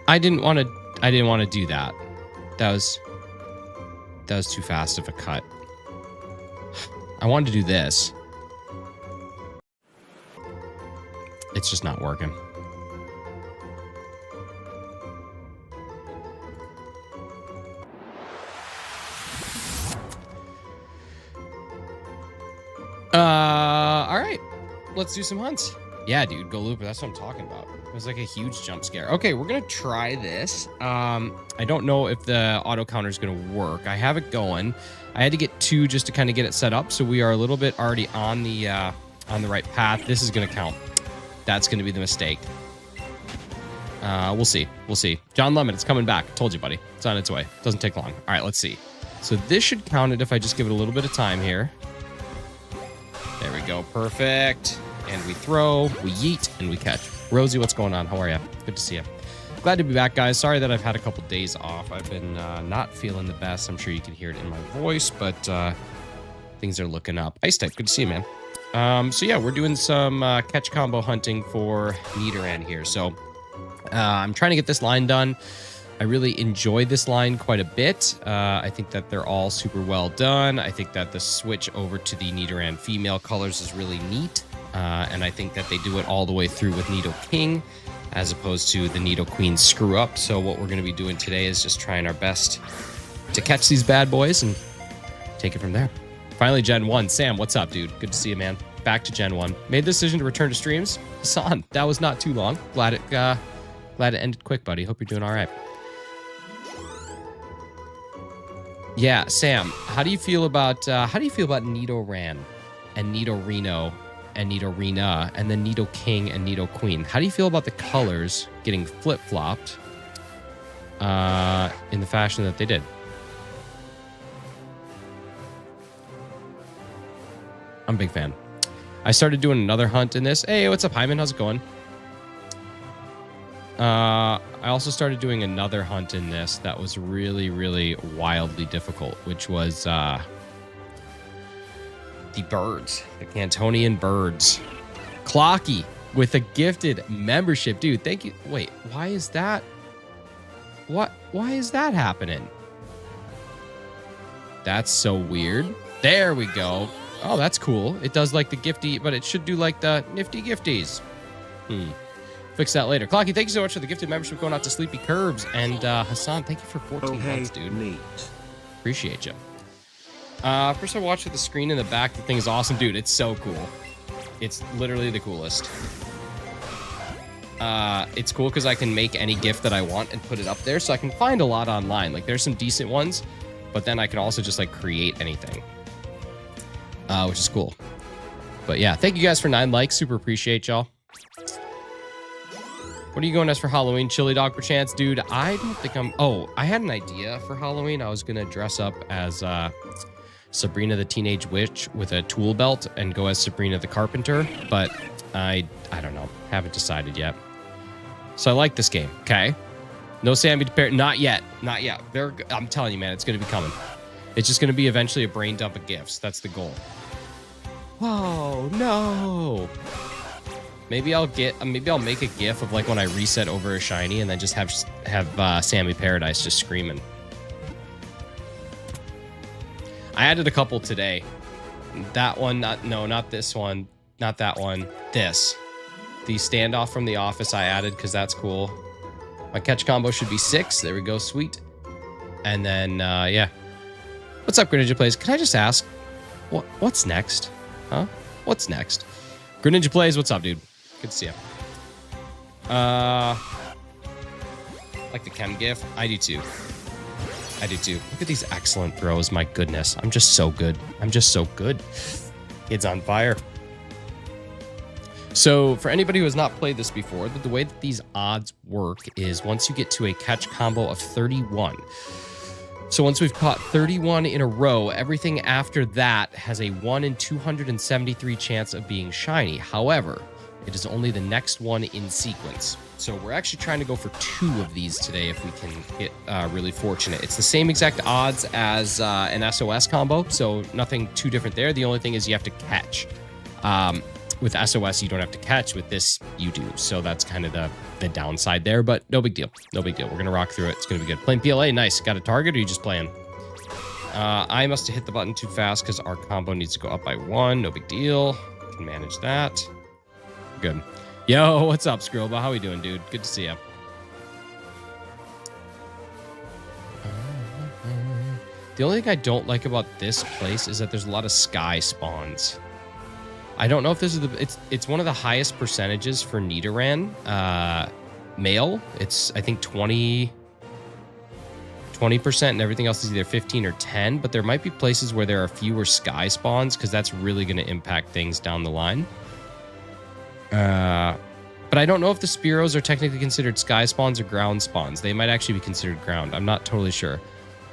I didn't want to do that. That was too fast of a cut. I wanted to do this. It's just not working. All right. Let's do some hunts. Yeah, dude, go Looper. That's what I'm talking about. It was like a huge jump scare. Okay, we're gonna try this. I don't know if the auto counter is gonna work. I have it going. I had to get 2 just to kind of get it set up, so we are a little bit already on the right path. This is gonna count. That's gonna be the mistake. We'll see. We'll see. John Lemon, it's coming back. Told you, buddy. It's on its way. Doesn't take long. All right, let's see. So this should count it if I just give it a little bit of time here. There we go. Perfect. And we throw, we yeet, and we catch. Rosie, what's going on? How are you? Good to see you. Glad to be back, guys. Sorry that I've had a couple days off. I've been not feeling the best. I'm sure you can hear it in my voice, but things are looking up. Ice Type, good to see you, man. So yeah, we're doing some catch combo hunting for Nidoran here. So I'm trying to get this line done. I really enjoy this line quite a bit. I think that they're all super well done. I think that the switch over to the Nidoran female colors is really neat. And I think that they do it all the way through with Nido King as opposed to the Nido Queen screw up. So what we're going to be doing today is just trying our best to catch these bad boys and take it from there. Finally, Gen 1. Sam, what's up, dude? Good to see you, man. Back to Gen 1. Made the decision to return to streams. Hassan, that was not too long. Glad it ended quick, buddy. Hope you're doing all right. Yeah, Sam, how do you feel about Nidoran and Nidorino and Nidorina and then Nido King and Nido Queen? How do you feel about the colors getting flip-flopped in the fashion that they did? I'm a big fan. I started doing another hunt in this. Hey, what's up, Hyman? How's it going? I also started doing another hunt in this that was really, really wildly difficult, which was the birds, the Cantonian birds. Clocky with a gifted membership. Dude, thank you. Wait, why is that? Why is that happening? That's so weird. There we go. Oh, that's cool. It does like the gifty, but it should do like the nifty gifties. Fix that later. Clocky, thank you so much for the gifted membership going out to Sleepy Curbs. And Hassan, thank you for 14 months, dude. Neat. Appreciate you. First I watched with the screen in the back. The thing is awesome. Dude, it's so cool. It's literally the coolest. It's cool because I can make any GIF that I want and put it up there. So I can find a lot online. Like, there's some decent ones. But then I can also just, like, create anything. Which is cool. But yeah, thank you guys for 9 likes. Super appreciate y'all. What are you going as for Halloween? Chili dog perchance? Dude, I don't think I'm... Oh, I had an idea for Halloween. I was going to dress up as Sabrina the Teenage Witch with a tool belt and go as Sabrina the Carpenter. But I don't know. Haven't decided yet. So I like this game. Okay. No Sammy to pair. Not yet. Not yet. I'm telling you, man, it's going to be coming. It's just going to be eventually a brain dump of gifts. That's the goal. Whoa, no. Maybe I'll make a GIF of like when I reset over a shiny and then just have Sammy Paradise just screaming. I added a couple today. That one, not this one, not that one. This, the standoff from The Office I added because that's cool. My catch combo should be 6. There we go, sweet. And then yeah. What's up, Greninja Plays? Can I just ask, what's next? Huh? What's next? Greninja Plays, what's up, dude? Good to see you. Like the chem gif? I do too. I do too. Look at these excellent throws. My goodness. I'm just so good. I'm just so good. Kid's on fire. So for anybody who has not played this before, the way that these odds work is once you get to a catch combo of 31. So once we've caught 31 in a row, everything after that has a 1 in 273 chance of being shiny. However, it is only the next one in sequence. So we're actually trying to go for 2 of these today if we can get really fortunate. It's the same exact odds as an SOS combo, so nothing too different there. The only thing is you have to catch, with SOS, you don't have to catch. With this, you do. So that's kind of the downside there, but no big deal. No big deal. We're going to rock through it. It's going to be good. Playing PLA, nice. Got a target, or are you just playing? I must have hit the button too fast because our combo needs to go up by 1. No big deal. Can manage that. Good. Yo, what's up, Skrillba? How we doing, dude? Good to see you. The only thing I don't like about this place is that there's a lot of sky spawns. I don't know if this is it's one of the highest percentages for Nidoran male. It's I think 20% and everything else is either 15 or 10, but there might be places where there are fewer sky spawns because that's really going to impact things down the line. But I don't know if the Spearows are technically considered sky spawns or ground spawns. They might actually be considered ground. I'm not totally sure.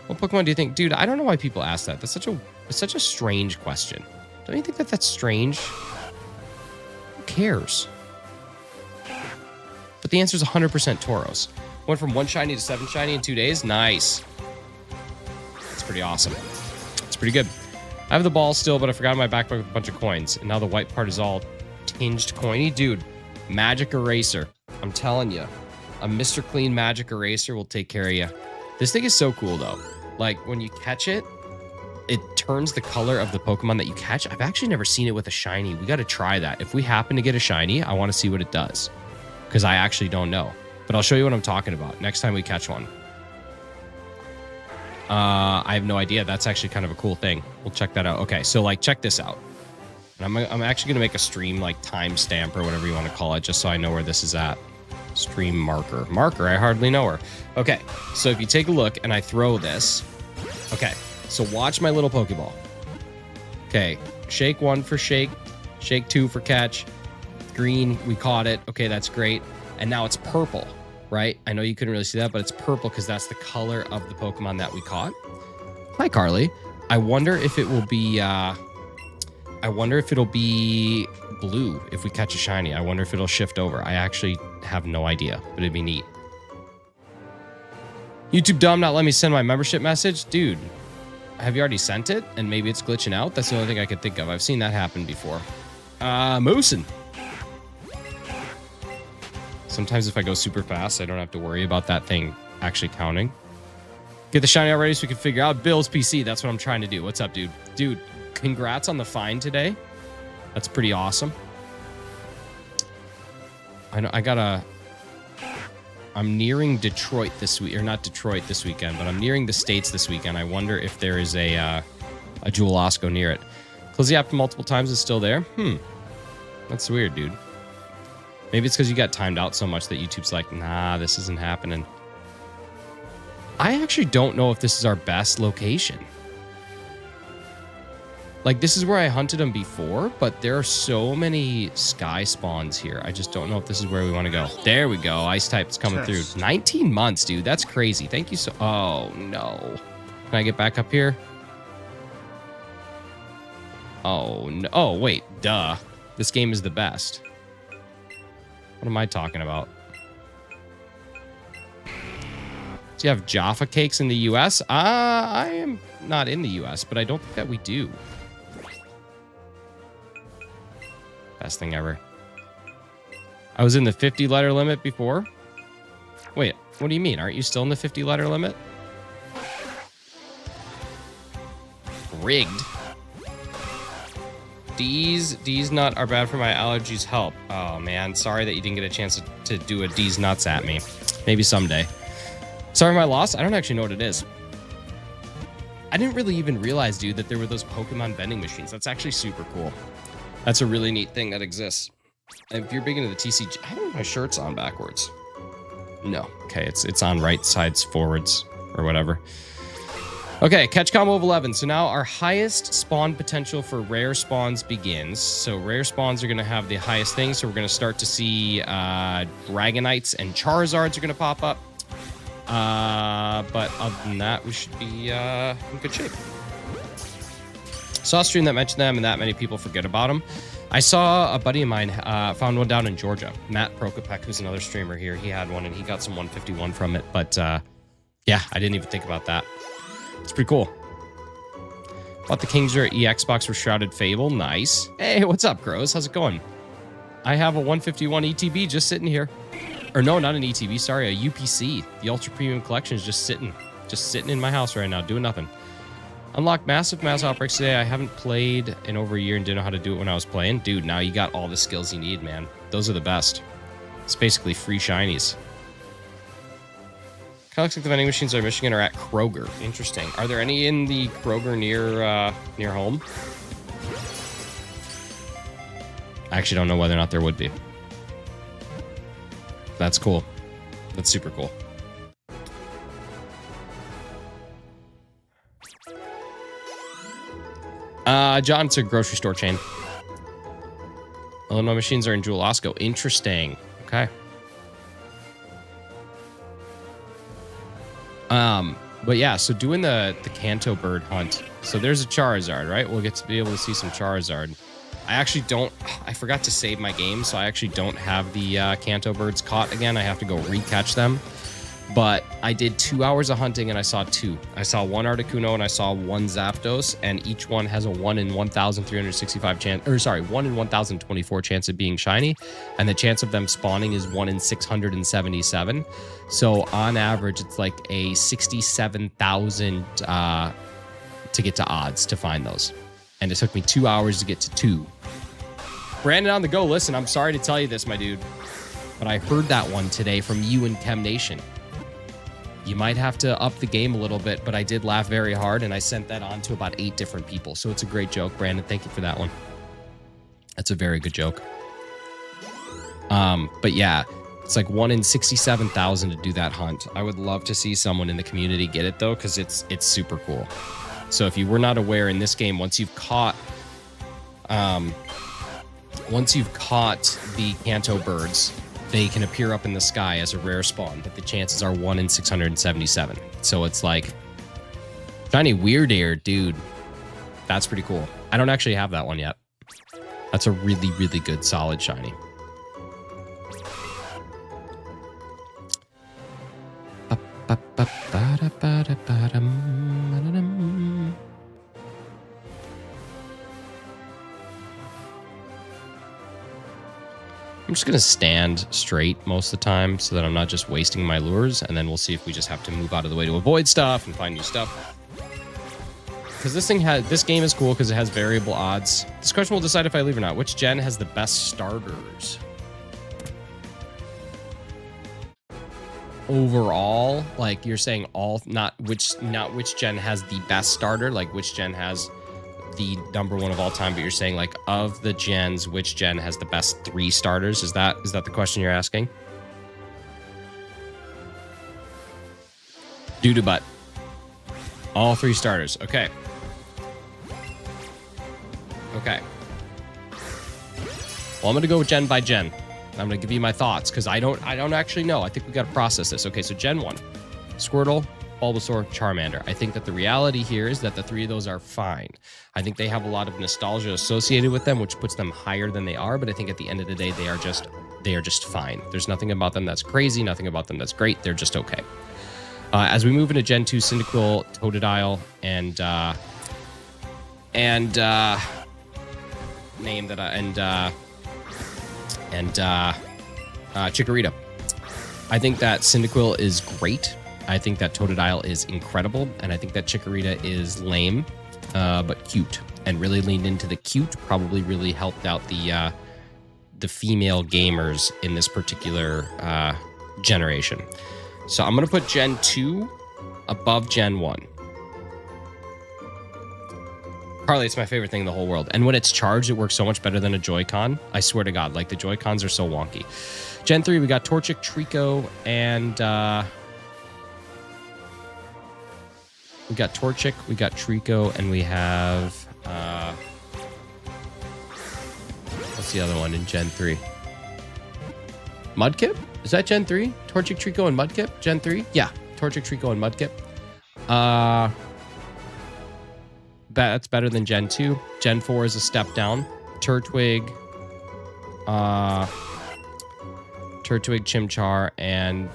What Pokemon do you think? Dude, I don't know why people ask that. That's such a strange question. Don't you think that that's strange? Who cares? But the answer is 100% Tauros. Went from 1 shiny to 7 shiny in 2 days. Nice. That's pretty awesome. It's pretty good. I have the ball still, but I forgot in my backpack with a bunch of coins. And now the white part is all tinged coiny. Dude, magic eraser. I'm telling you. A Mr. Clean magic eraser will take care of you. This thing is so cool, though. Like, when you catch it, it turns the color of the Pokemon that you catch. I've actually never seen it with a shiny. We got to try that. If we happen to get a shiny, I want to see what it does. Because I actually don't know. But I'll show you what I'm talking about next time we catch one. I have no idea. That's actually kind of a cool thing. We'll check that out. Okay, so, like, check this out. And I'm actually going to make a stream, like, timestamp or whatever you want to call it, just so I know where this is at. Stream marker. Marker, I hardly know her. Okay, so if you take a look and I throw this. Okay, so watch my little Pokeball. Okay, shake 1 for shake. Shake 2 for catch. Green, we caught it. Okay, that's great. And now it's purple, right? I know you couldn't really see that, but it's purple because that's the color of the Pokemon that we caught. Hi, Carly. I wonder if it will be... I wonder if it'll be blue if we catch a shiny. I wonder if it'll shift over. I actually have no idea, but it'd be neat. YouTube dumb not letting me send my membership message? Dude, have you already sent it? And maybe it's glitching out? That's the only thing I could think of. I've seen that happen before. Moosin. Sometimes if I go super fast, I don't have to worry about that thing actually counting. Get the shiny already so we can figure out Bill's PC. That's what I'm trying to do. What's up, dude? Dude, congrats on the find today. That's pretty awesome. I know I'm nearing Detroit this week, or not Detroit this weekend, but I'm nearing the States this weekend. I wonder if there is a Jewel Osco near it. Close the app multiple times, it's still there. That's weird, dude. Maybe it's because you got timed out so much that YouTube's like, nah, this isn't happening. I actually don't know if this is our best location. Like, this is where I hunted them before, but there are so many sky spawns here. I just don't know if this is where we want to go. There we go. Ice type's coming through. 19 months, dude. That's crazy. Thank you so... Oh, no. Can I get back up here? Oh, no. Oh, wait. Duh. This game is the best. What am I talking about? Do you have Jaffa cakes in the U.S.? I am not in the U.S., but I don't think that we do. Best thing ever. I was in the 50-letter limit before. Wait, what do you mean? Aren't you still in the 50-letter limit? Rigged. D's nut are bad for my allergies. Help. Oh, man. Sorry that you didn't get a chance to do a D's nuts at me. Maybe someday. Sorry for my loss. I don't actually know what it is. I didn't really even realize, dude, that there were those Pokemon vending machines. That's actually super cool. That's a really neat thing that exists. If you're big into the TCG, I don't know if my shirt's on backwards. No. Okay, it's on right sides forwards or whatever. Okay, catch combo of 11. So now our highest spawn potential for rare spawns begins. So rare spawns are going to have the highest thing. So we're going to start to see Dragonites and Charizards are going to pop up. But other than that, we should be in good shape. Saw a stream that mentioned them and that many people forget about them. I saw a buddy of mine found one down in Georgia. Matt Prokopek, who's another streamer here. He had one and he got some 151 from it. But yeah, I didn't even think about that. It's pretty cool. Bought the King's Rare EX box for Shrouded Fable. Nice. Hey, what's up, Grows? How's it going? I have a 151 ETB just sitting here. Or no, not an ETB, sorry, a UPC. The Ultra Premium Collection is just sitting in my house right now, doing nothing. Unlocked massive mass outbreaks today. I haven't played in over a year and didn't know how to do it when I was playing. Dude, now you got all the skills you need, man. Those are the best. It's basically free shinies. Kind of looks like the vending machines in Michigan are at Kroger. Interesting. Are there any in the Kroger near home? I actually don't know whether or not there would be. That's cool. That's super cool. John, it's a grocery store chain. Illinois machines are in Jewel Osco. Interesting. Okay. But yeah, so doing the Kanto bird hunt. So there's a Charizard, right? We'll get to be able to see some Charizard. I forgot to save my game, so I actually don't have the Kanto birds caught again. I have to go recatch them. But I did 2 hours of hunting and I saw two. I saw one Articuno and I saw one Zapdos, and each one has a 1 in 1,365 chance, or sorry, 1 in 1,024 chance of being shiny. And the chance of them spawning is 1 in 677. So on average, it's like a 67,000 to get to odds to find those. And it took me 2 hours to get to two. Brandon on the go. Listen, I'm sorry to tell you this, my dude, but I heard that one today from you and Chem Nation. You might have to up the game a little bit, but I did laugh very hard, and I sent that on to about 8 different people. So it's a great joke, Brandon. Thank you for that one. That's a very good joke. But yeah, it's like 1 in 67,000 to do that hunt. I would love to see someone in the community get it though, because it's super cool. So if you were not aware, in this game, once you've caught the Kanto birds, they can appear up in the sky as a rare spawn, but the chances are 1 in 677. So it's like shiny weird air, dude. That's pretty cool. I don't actually have that one yet. That's a really, really good solid shiny. I'm just going to stand straight most of the time so that I'm not just wasting my lures, and then we'll see if we just have to move out of the way to avoid stuff and find new stuff. Because this game is cool because it has variable odds. This question will decide if I leave or not. Which gen has the best starters? Overall, like you're saying not which gen has the best starter, like which gen has the number one of all time, but you're saying like of the gens, which gen has the best 3 starters? Is that the question you're asking? Doo-doo butt. All 3 starters. Okay. Okay. Well, I'm gonna go gen by gen. I'm gonna give you my thoughts because I don't actually know. I think we gotta process this. Okay, so Gen 1, Squirtle, Bulbasaur, Charmander. I think that the reality here is that the 3 of those are fine. I think they have a lot of nostalgia associated with them, which puts them higher than they are. But I think at the end of the day, they are just fine. There's nothing about them that's crazy, nothing about them that's great. They're just okay. As we move into Gen 2, Cyndaquil, Totodile, and Chikorita. I think that Cyndaquil is great. I think that Totodile is incredible, and I think that Chikorita is lame, but cute, and really leaned into the cute. Probably really helped out the female gamers in this particular generation. So I'm gonna put Gen 2 above Gen 1. Carly, it's my favorite thing in the whole world. And when it's charged, it works so much better than a Joy-Con. I swear to God, like the Joy-Cons are so wonky. Gen 3, we got Torchic, Trico, and we got Torchic, we got Trico, and we have what's the other one in Gen 3? Mudkip? Is that Gen 3? Torchic, Trico, and Mudkip? Gen 3? Yeah, Torchic, Trico, and Mudkip. That's better than Gen 2. Gen 4 is a step down. Turtwig, Chimchar, and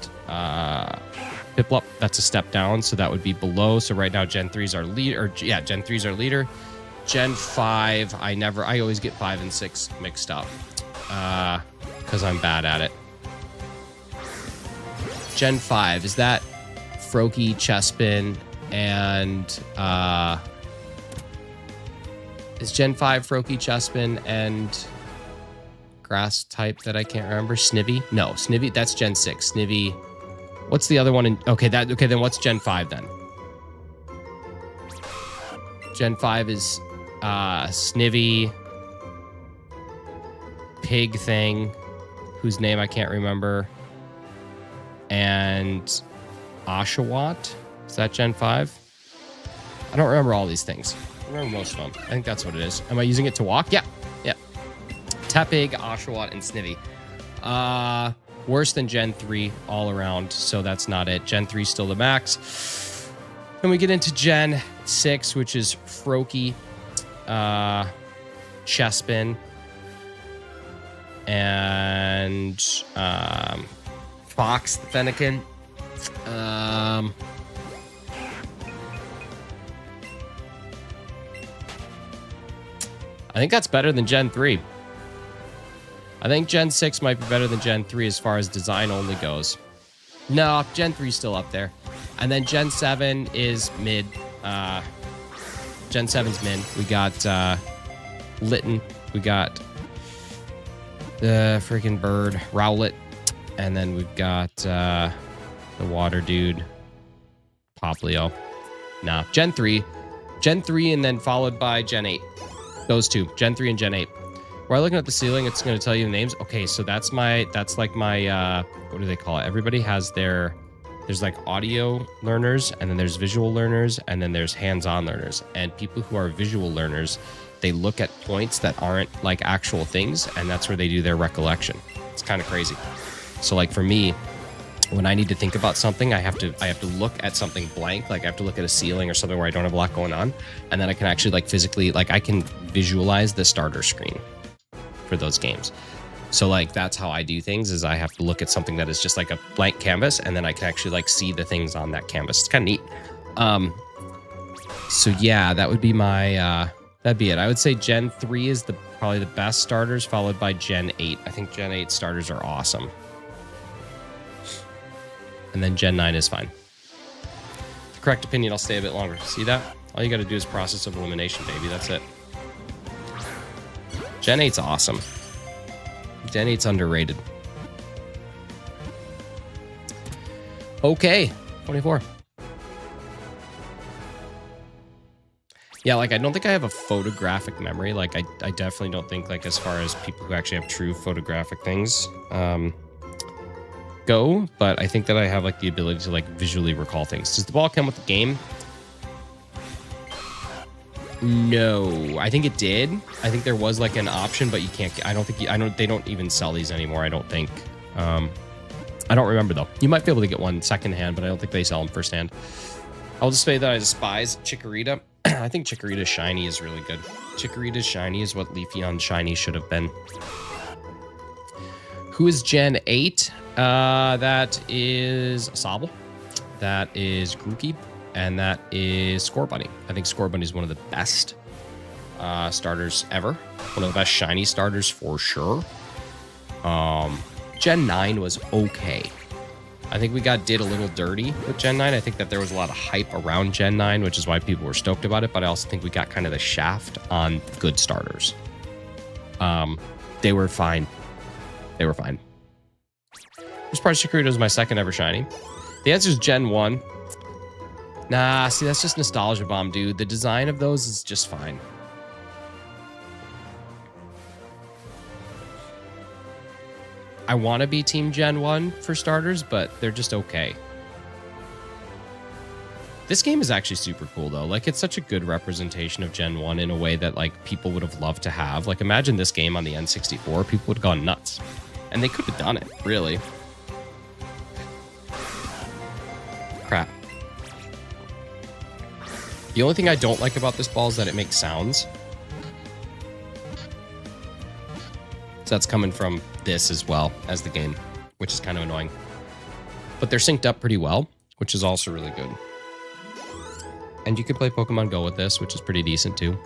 Piplup. That's a step down, so that would be below. So right now, Gen 3's our leader. Gen 3's our leader. Gen 5, I always get 5 and 6 mixed up. because I'm bad at it. Gen 5, is that Froakie, Chespin, and is Gen 5 Froakie, Chespin, and grass type that I can't remember? Snivy? No, Snivy, that's Gen 6. Snivy. What's the other one in okay, then what's Gen 5 then? Gen 5 is Snivy, pig thing, whose name I can't remember, and Oshawott. Is that Gen 5? I don't remember all these things. I remember most of them. I think that's what it is. Am I using it to walk? Yeah. Yeah. Tepig, Oshawott, and Snivy. Worse than Gen 3 all around, so that's not it. Gen 3 is still the max. Then we get into Gen 6, which is Froakie, Chespin, and Fox Fennekin. I think that's better than Gen 3. I think Gen 6 might be better than Gen 3 as far as design only goes. No, Gen 3 is still up there. And then Gen 7 is mid. Gen 7's mid. We got Litten. We got the freaking bird, Rowlet. And then we've got the water dude, Poplio. Nah, Gen 3. Gen 3 and then followed by Gen 8. Those two, Gen 3 and Gen 8. While looking at the ceiling, it's going to tell you the names. Okay, so that's like my, what do they call it? Everybody has there's like audio learners, and then there's visual learners, and then there's hands-on learners. And people who are visual learners, they look at points that aren't like actual things, and that's where they do their recollection. It's kind of crazy. So like for me, when I need to think about something, I have to look at something blank. Like I have to look at a ceiling or something where I don't have a lot going on. And then I can actually like physically, like I can visualize the starter screen for those games. So like that's how I do things, is I have to look at something that is just like a blank canvas, and then I can actually like see the things on that canvas. It's kind of neat. So yeah, that would be my that'd be it. I would say Gen 3 is probably the best starters, followed by Gen 8. I think Gen 8 starters are awesome. And then Gen 9 is fine. The correct opinion, I'll stay a bit longer. See that? All you got to do is process of elimination, baby. That's it. Gen 8's awesome. Gen 8's underrated. Okay, 24. Yeah, like I don't think I have a photographic memory. Like I definitely don't think, like as far as people who actually have true photographic things go, but I think that I have like the ability to like visually recall things. Does the ball come with the game? No, I think it did. I think there was like an option, but you can't. They don't even sell these anymore. I don't think. I don't remember though. You might be able to get one secondhand, but I don't think they sell them firsthand. I'll just say that I despise Chikorita. I think Chikorita's shiny is really good. Chikorita's shiny is what Leafeon shiny should have been. Who is Gen 8? That is Sobble. That is Grookey. And that is Scorbunny. I think Scorbunny is one of the best starters ever. One of the best shiny starters for sure. Gen 9 was okay. I think we did a little dirty with Gen 9. I think that there was a lot of hype around Gen 9, which is why people were stoked about it. But I also think we got kind of the shaft on good starters. They were fine. They were fine. I'm surprised Chikorita was my second ever shiny. The answer is Gen 1. Nah, see, that's just nostalgia bomb, dude. The design of those is just fine. I want to be Team Gen 1 for starters, but they're just okay. This game is actually super cool, though. Like, it's such a good representation of Gen 1 in a way that, like, people would have loved to have. Like, imagine this game on the N64. People would have gone nuts. And they could have done it, really. Crap. The only thing I don't like about this ball is that it makes sounds. So that's coming from this as well as the game, which is kind of annoying. But they're synced up pretty well, which is also really good. And you could play Pokemon Go with this, which is pretty decent too.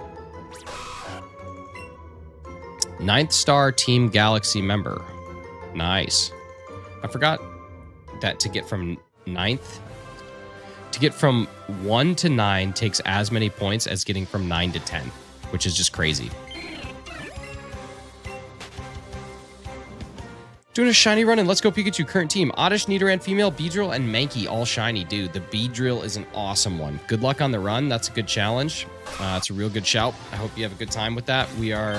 Ninth star Team Galaxy member. Nice. I forgot that to get from 9th. To get from 1 to 9 takes as many points as getting from 9 to 10, which is just crazy. Doing a shiny run and let's go Pikachu. Current team: Oddish, Nidoran female, Beedrill, and Mankey all shiny. Dude, the Beedrill is an awesome one. Good luck on the run. That's a good challenge. It's a real good shout. I hope you have a good time with that. We are,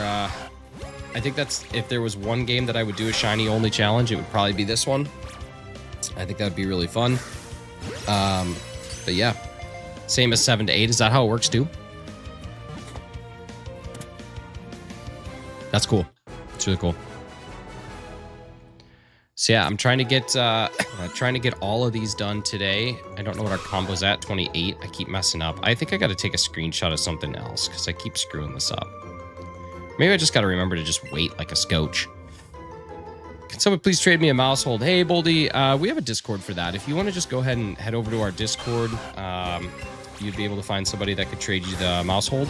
I think that's, if there was one game that I would do a shiny only challenge, it would probably be this one. I think that would be really fun. But yeah, same as 7 to 8. Is that how it works too? That's cool. It's really cool. So yeah, I'm trying to get all of these done today. I don't know what our combo's at. 28. I keep messing up. I think I got to take a screenshot of something else because I keep screwing this up. Maybe I just got to remember to just wait like a scotch. Can someone please trade me a mouse hold? Hey, Boldy, we have a Discord for that. If you want to just go ahead and head over to our Discord, you'd be able to find somebody that could trade you the mouse hold.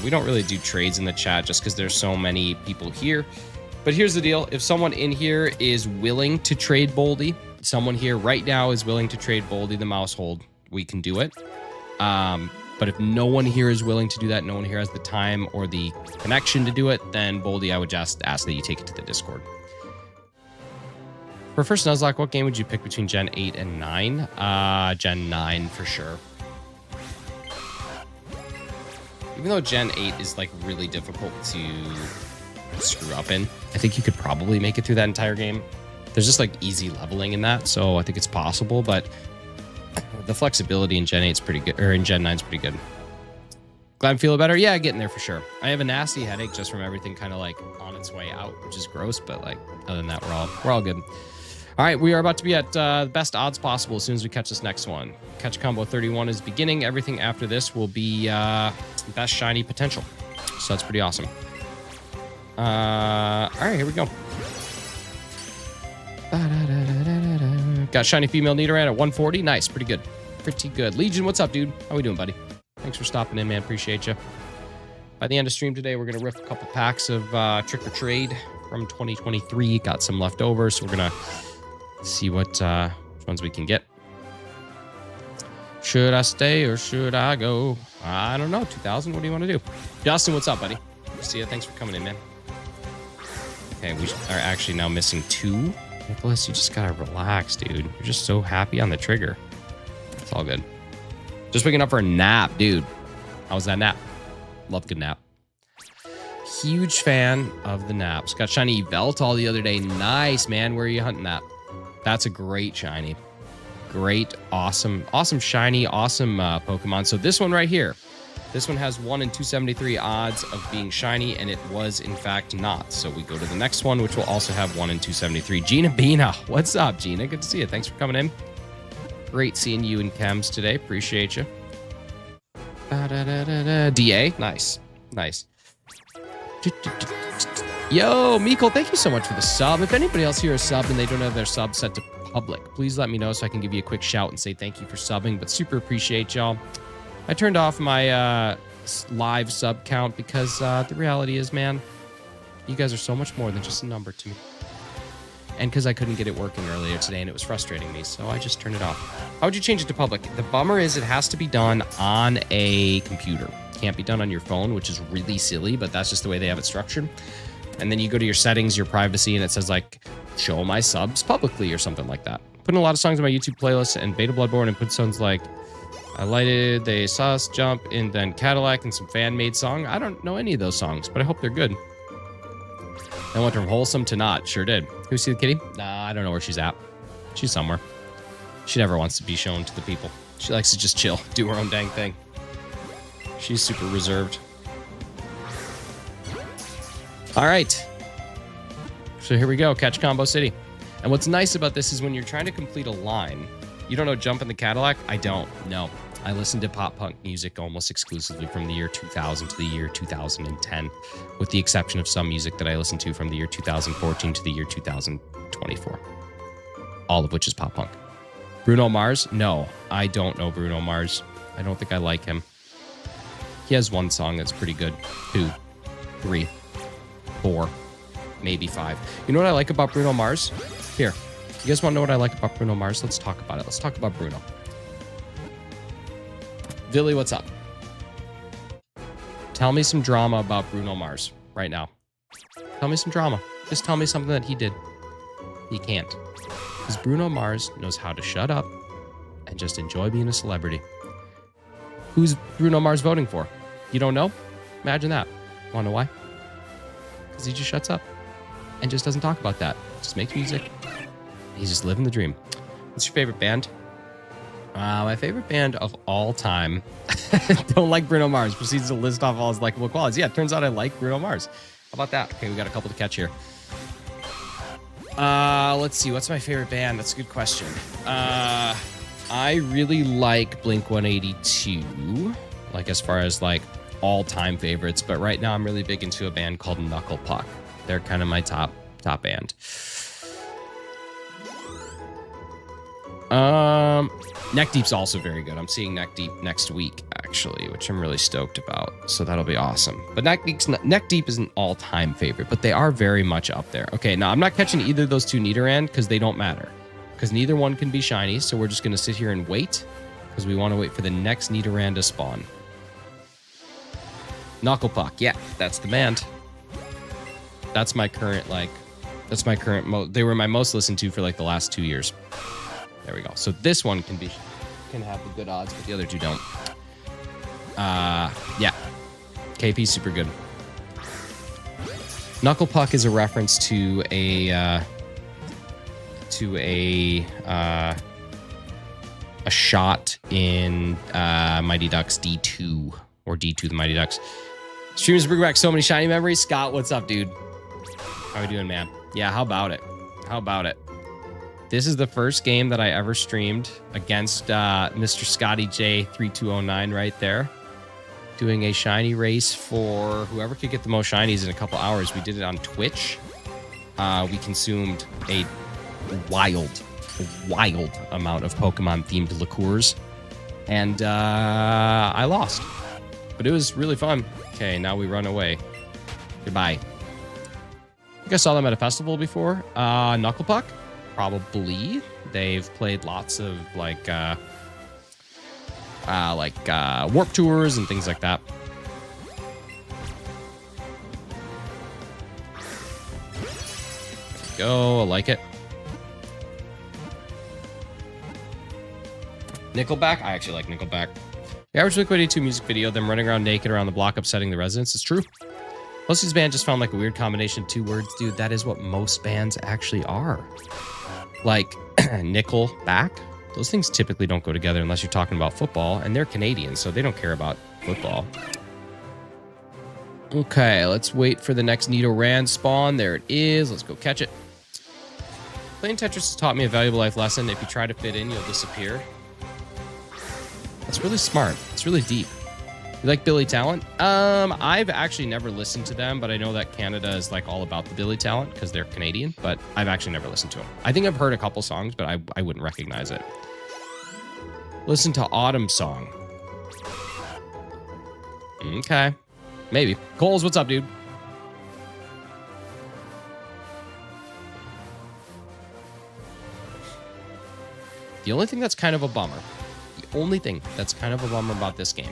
We don't really do trades in the chat just because there's so many people here. But here's the deal. If someone in here is willing to trade Boldy, someone here right now is willing to trade Boldy the mouse hold, we can do it. But if no one here is willing to do that, no one here has the time or the connection to do it, then Boldy, I would just ask that you take it to the Discord. For first Nuzlocke, what game would you pick between Gen 8 and 9? Gen 9 for sure. Even though Gen 8 is like really difficult to screw up in, I think you could probably make it through that entire game. There's just like easy leveling in that, so I think it's possible, but the flexibility in Gen 8 is pretty good, or in Gen 9 is pretty good. Glad I'm feeling better? Yeah, getting there for sure. I have a nasty headache just from everything kind of like on its way out, which is gross, but like other than that, we're all good. All right, we are about to be at the best odds possible as soon as we catch this next one. Catch combo 31 is beginning. Everything after this will be best shiny potential. So that's pretty awesome. All right, here we go. Got shiny female Nidoran at 140. Nice, pretty good. Pretty good. Legion, what's up, dude? How we doing, buddy? Thanks for stopping in, man. Appreciate you. By the end of stream today, we're going to riff a couple packs of Trick or Trade from 2023. Got some left over, so we're going to see what ones we can get. Should I stay or should I go? I don't know. 2000, what do you want to do? Justin, what's up, buddy? See ya. Thanks for coming in, man. Okay, we are actually now missing 2. Nicholas, you just gotta relax, dude. You're just so happy on the trigger. It's all good. Just waking up for a nap, dude. How was that nap? Love good nap. Huge fan of the naps. Got shiny Yveltal the other day. Nice, man. Where are you hunting that? That's a great shiny. Great, awesome shiny, awesome Pokemon. So this one right here, this one has 1 in 273 odds of being shiny, and it was in fact not. So we go to the next one, which will also have 1 in 273. Gina Bina, what's up, Gina? Good to see you. Thanks for coming in. Great seeing you in chems today. Appreciate you. DA, nice. Yo, Meekle, thank you so much for the sub. If anybody else here is subbed and they don't have their sub set to public, please let me know so I can give you a quick shout and say thank you for subbing, but super appreciate y'all. I turned off my live sub count because the reality is, man, you guys are so much more than just a number to me. And because I couldn't get it working earlier today and it was frustrating me, so I just turned it off. How would you change it to public? The bummer is it has to be done on a computer. Can't be done on your phone, which is really silly, but that's just the way they have it structured. And then you go to your settings, your privacy, and it says like, show my subs publicly or something like that. Putting a lot of songs on my YouTube playlist and Beta Bloodborne and put songs like I Lighted, They Saw Us Jump, and then Cadillac and some fan-made song. I don't know any of those songs, but I hope they're good. I went from wholesome to not. Sure did. Who see the kitty? Nah, I don't know where she's at. She's somewhere. She never wants to be shown to the people. She likes to just chill, do her own dang thing. She's super reserved. All right. So here we go. Catch Combo City. And what's nice about this is when you're trying to complete a line, you don't know Jump in the Cadillac? I don't. No. I listen to pop punk music almost exclusively from the year 2000 to the year 2010, with the exception of some music that I listen to from the year 2014 to the year 2024. All of which is pop punk. Bruno Mars? No, I don't know Bruno Mars. I don't think I like him. He has one song that's pretty good. 2, 3. 4, maybe 5. You know what I like about Bruno Mars? Here, you guys want to know what I like about Bruno Mars? Let's talk about it. Let's talk about Bruno. Billy, what's up? Tell me some drama about Bruno Mars right now. Tell me some drama. Just tell me something that he did. He can't. Because Bruno Mars knows how to shut up and just enjoy being a celebrity. Who's Bruno Mars voting for? You don't know? Imagine that. Want to know why? Because he just shuts up and just doesn't talk about that. Just makes music. He's just living the dream. What's your favorite band? My favorite band of all time. Don't like Bruno Mars. Proceeds to list off all his likable qualities. Yeah, it turns out I like Bruno Mars. How about that? Okay, we got a couple to catch here. Let's see. What's my favorite band? That's a good question. I really like Blink-182. Like as far as like all-time favorites. But right now I'm really big into a band called Knuckle Puck. They're kind of my top band. Neck Deep's also very good. I'm seeing Neck Deep next week, actually, which I'm really stoked about. So that'll be awesome. But Neck Deep is an all-time favorite, but they are very much up there. Okay, now I'm not catching either of those two Nidoran because they don't matter. Because neither one can be shiny, so we're just going to sit here and wait because we want to wait for the next Nidoran to spawn. Knuckle Puck, yeah, that's the band. That's my current, they were my most listened to for like the last 2 years. There we go. So this one can have the good odds, but the other two don't. Yeah. KP's super good. Knuckle Puck is a reference to a shot in Mighty Ducks D2 or D2 the Mighty Ducks. Streamers bring back so many shiny memories. Scott, what's up, dude? How we doing, man? Yeah, how about it? How about it? This is the first game that I ever streamed against Mr. Scotty J3209 right there. Doing a shiny race for whoever could get the most shinies in a couple hours. We did it on Twitch. We consumed a wild amount of Pokemon-themed liqueurs. And I lost. But it was really fun. Okay, now we run away. Goodbye. I think I saw them at a festival before. Knuckle Puck? Probably. They've played lots of like warp tours and things like that. There we go. I like it. Nickelback? I actually like Nickelback. The average Blink-182 music video, them running around naked around the block upsetting the residents. It's true. Most of these bands just found like a weird combination of 2 words. Dude, that is what most bands actually are. Like nickel back, those things typically don't go together unless you're talking about football, and they're Canadian, so they don't care about football. Okay, let's wait for the next Nidoran spawn. There it is. Let's go catch it. Playing Tetris has taught me a valuable life lesson. If you try to fit in, you'll disappear. That's really smart. It's really deep. You like Billy Talent? I've actually never listened to them, but I know that Canada is like all about the Billy Talent because they're Canadian, but I've actually never listened to them. I think I've heard a couple songs, but I wouldn't recognize it. Listen to Autumn Song. Okay. Maybe. Coles, what's up, dude? The only thing that's kind of a bummer, about this game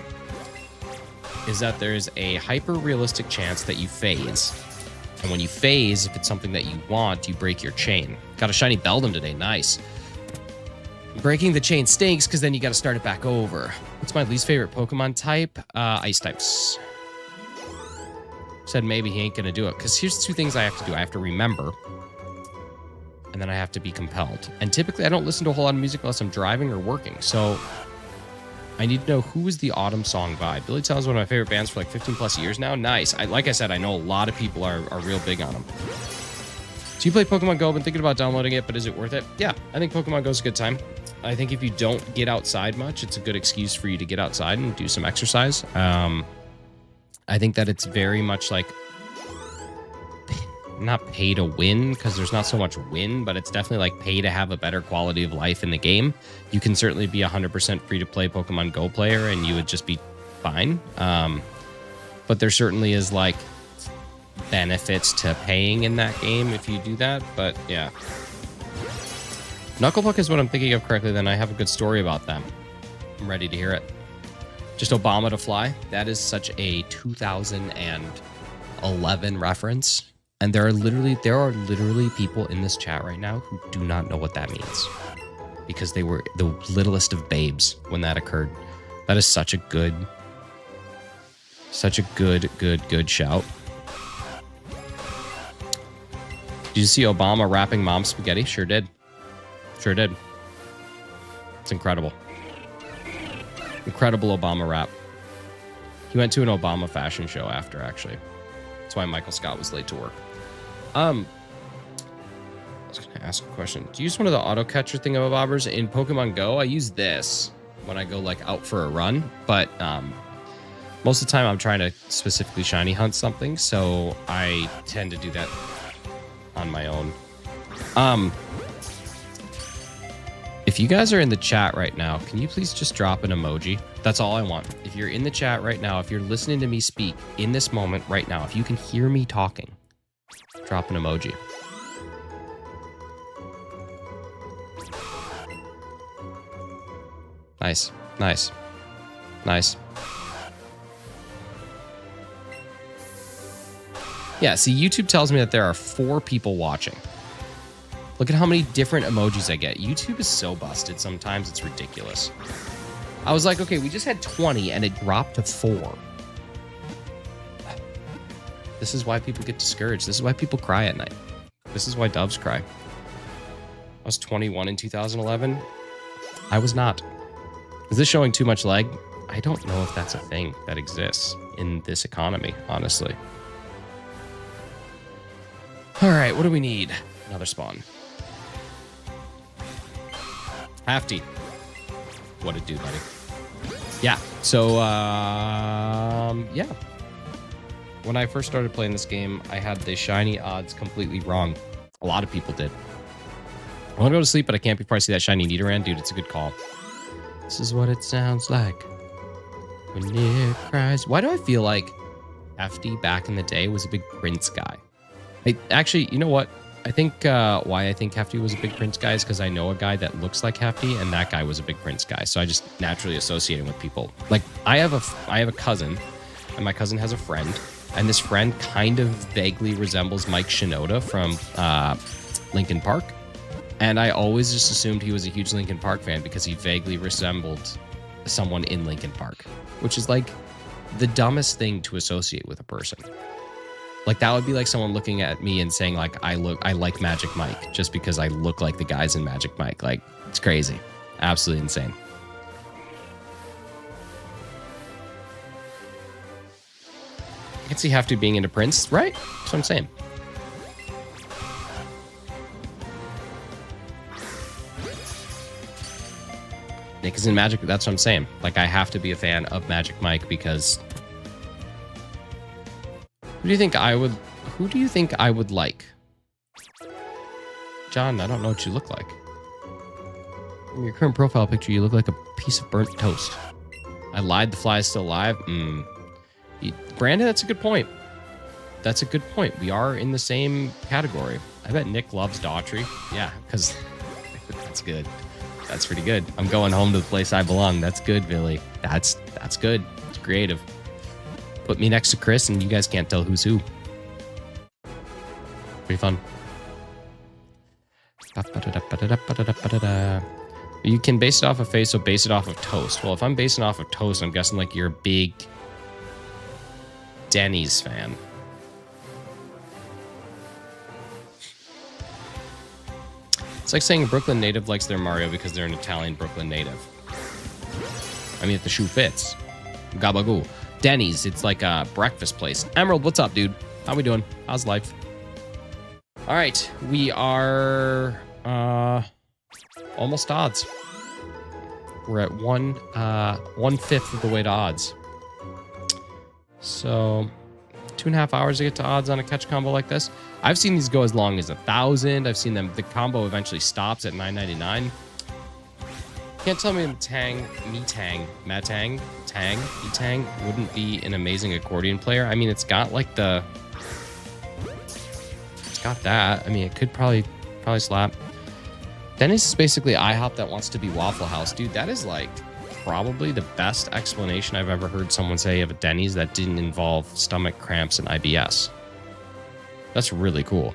is that there's a hyper-realistic chance that you phase. And when you phase, if it's something that you want, you break your chain. Got a shiny Beldum today. Nice. Breaking the chain stinks because then you got to start it back over. What's my least favorite Pokemon type? Ice types. Said maybe he ain't going to do it. Because here's 2 things I have to do. I have to remember. And then I have to be compelled. And typically, I don't listen to a whole lot of music unless I'm driving or working. So I need to know who is the Autumn Song by. Billy Talent is one of my favorite bands for like 15 plus years now. Nice. Like I said, I know a lot of people are real big on them. So you play Pokemon Go, been thinking about downloading it, but is it worth it? Yeah, I think Pokemon Go is a good time. I think if you don't get outside much, it's a good excuse for you to get outside and do some exercise. I think that it's very much like, not pay to win, because there's not so much win, but it's definitely like pay to have a better quality of life in the game. You can certainly be 100% free to play Pokemon Go player and you would just be fine. But there certainly is like benefits to paying in that game if you do that, but yeah. Knucklepuck is what I'm thinking of correctly, then I have a good story about them. I'm ready to hear it. Just Obama to fly. That is such a 2011 reference. And there are literally people in this chat right now who do not know what that means. Because they were the littlest of babes when that occurred. That is such a good shout. Did you see Obama rapping Mom Spaghetti? Sure did. Sure did. It's incredible. Incredible Obama rap. He went to an Obama fashion show after, actually. That's why Michael Scott was late to work. I was going to ask a question. Do you use one of the auto catcher thingamabobbers in Pokemon Go? I use this when I go like out for a run, but most of the time I'm trying to specifically shiny hunt something, so I tend to do that on my own. If you guys are in the chat right now, can you please just drop an emoji? That's all I want. If you're in the chat right now, if you're listening to me speak in this moment right now, if you can hear me talking, drop an emoji. Nice, nice, nice. Yeah, see, YouTube tells me that there are 4 people watching. Look at how many different emojis I get. YouTube is so busted sometimes, it's ridiculous. I was like, okay, we just had 20 and it dropped to 4. This is why people get discouraged. This is why people cry at night. This is why doves cry. I was 21 in 2011. I was not. Is this showing too much lag? I don't know if that's a thing that exists in this economy, honestly. All right, what do we need? Another spawn. Hafty. What it do, buddy? Yeah, so, yeah. When I first started playing this game, I had the shiny odds completely wrong. A lot of people did. I want to go to sleep, but I can't before I see that shiny Nidoran. Dude, it's a good call. This is what it sounds like when it cries. Why do I feel like Hafty back in the day was a big Prince guy? Actually, you know what? I think why I think Hafty was a big Prince guy is because I know a guy that looks like Hafty, and that guy was a big Prince guy. So I just naturally associate him with people. Like I have a cousin, and my cousin has a friend, and this friend kind of vaguely resembles Mike Shinoda from Linkin Park. And I always just assumed he was a huge Linkin Park fan because he vaguely resembled someone in Linkin Park, which is like the dumbest thing to associate with a person. Like that would be like someone looking at me and saying like, I like Magic Mike just because I look like the guys in Magic Mike. Like it's crazy. Absolutely insane. I can see Hafty being into Prince, right? That's what I'm saying. Nick is in Magic. That's what I'm saying. Like I have to be a fan of Magic Mike because who do you think I would like? John, I don't know what you look like. In your current profile picture, you look like a piece of burnt toast. I lied, the fly is still alive. Brandon, that's a good point. That's a good point. We are in the same category. I bet Nick loves Daughtry. Yeah, because that's good. That's pretty good. I'm going home to the place I belong. That's good, Billy. That's good. It's creative. Put me next to Chris and you guys can't tell who's who. Pretty fun. You can base it off of face, so base it off of toast. Well, if I'm basing it off of toast, I'm guessing like you're a big Denny's fan. It's like saying a Brooklyn native likes their Mario because they're an Italian Brooklyn native. I mean, if the shoe fits. Gabagoo. Denny's, it's like a breakfast place. Emerald, what's up, dude? How we doing? How's life? All right, we are almost odds. We're at 1/5 of the way to odds. So 2.5 hours to get to odds on a catch combo like this. I've seen these go as long as 1,000. I've seen them. The combo eventually stops at 999. Can't tell me Matang wouldn't be an amazing accordion player. I mean, it's got like the got that. I mean, it could probably slap. Denny's is basically IHOP that wants to be Waffle House. Dude, that is like probably the best explanation I've ever heard someone say of a Denny's that didn't involve stomach cramps and IBS. That's really cool.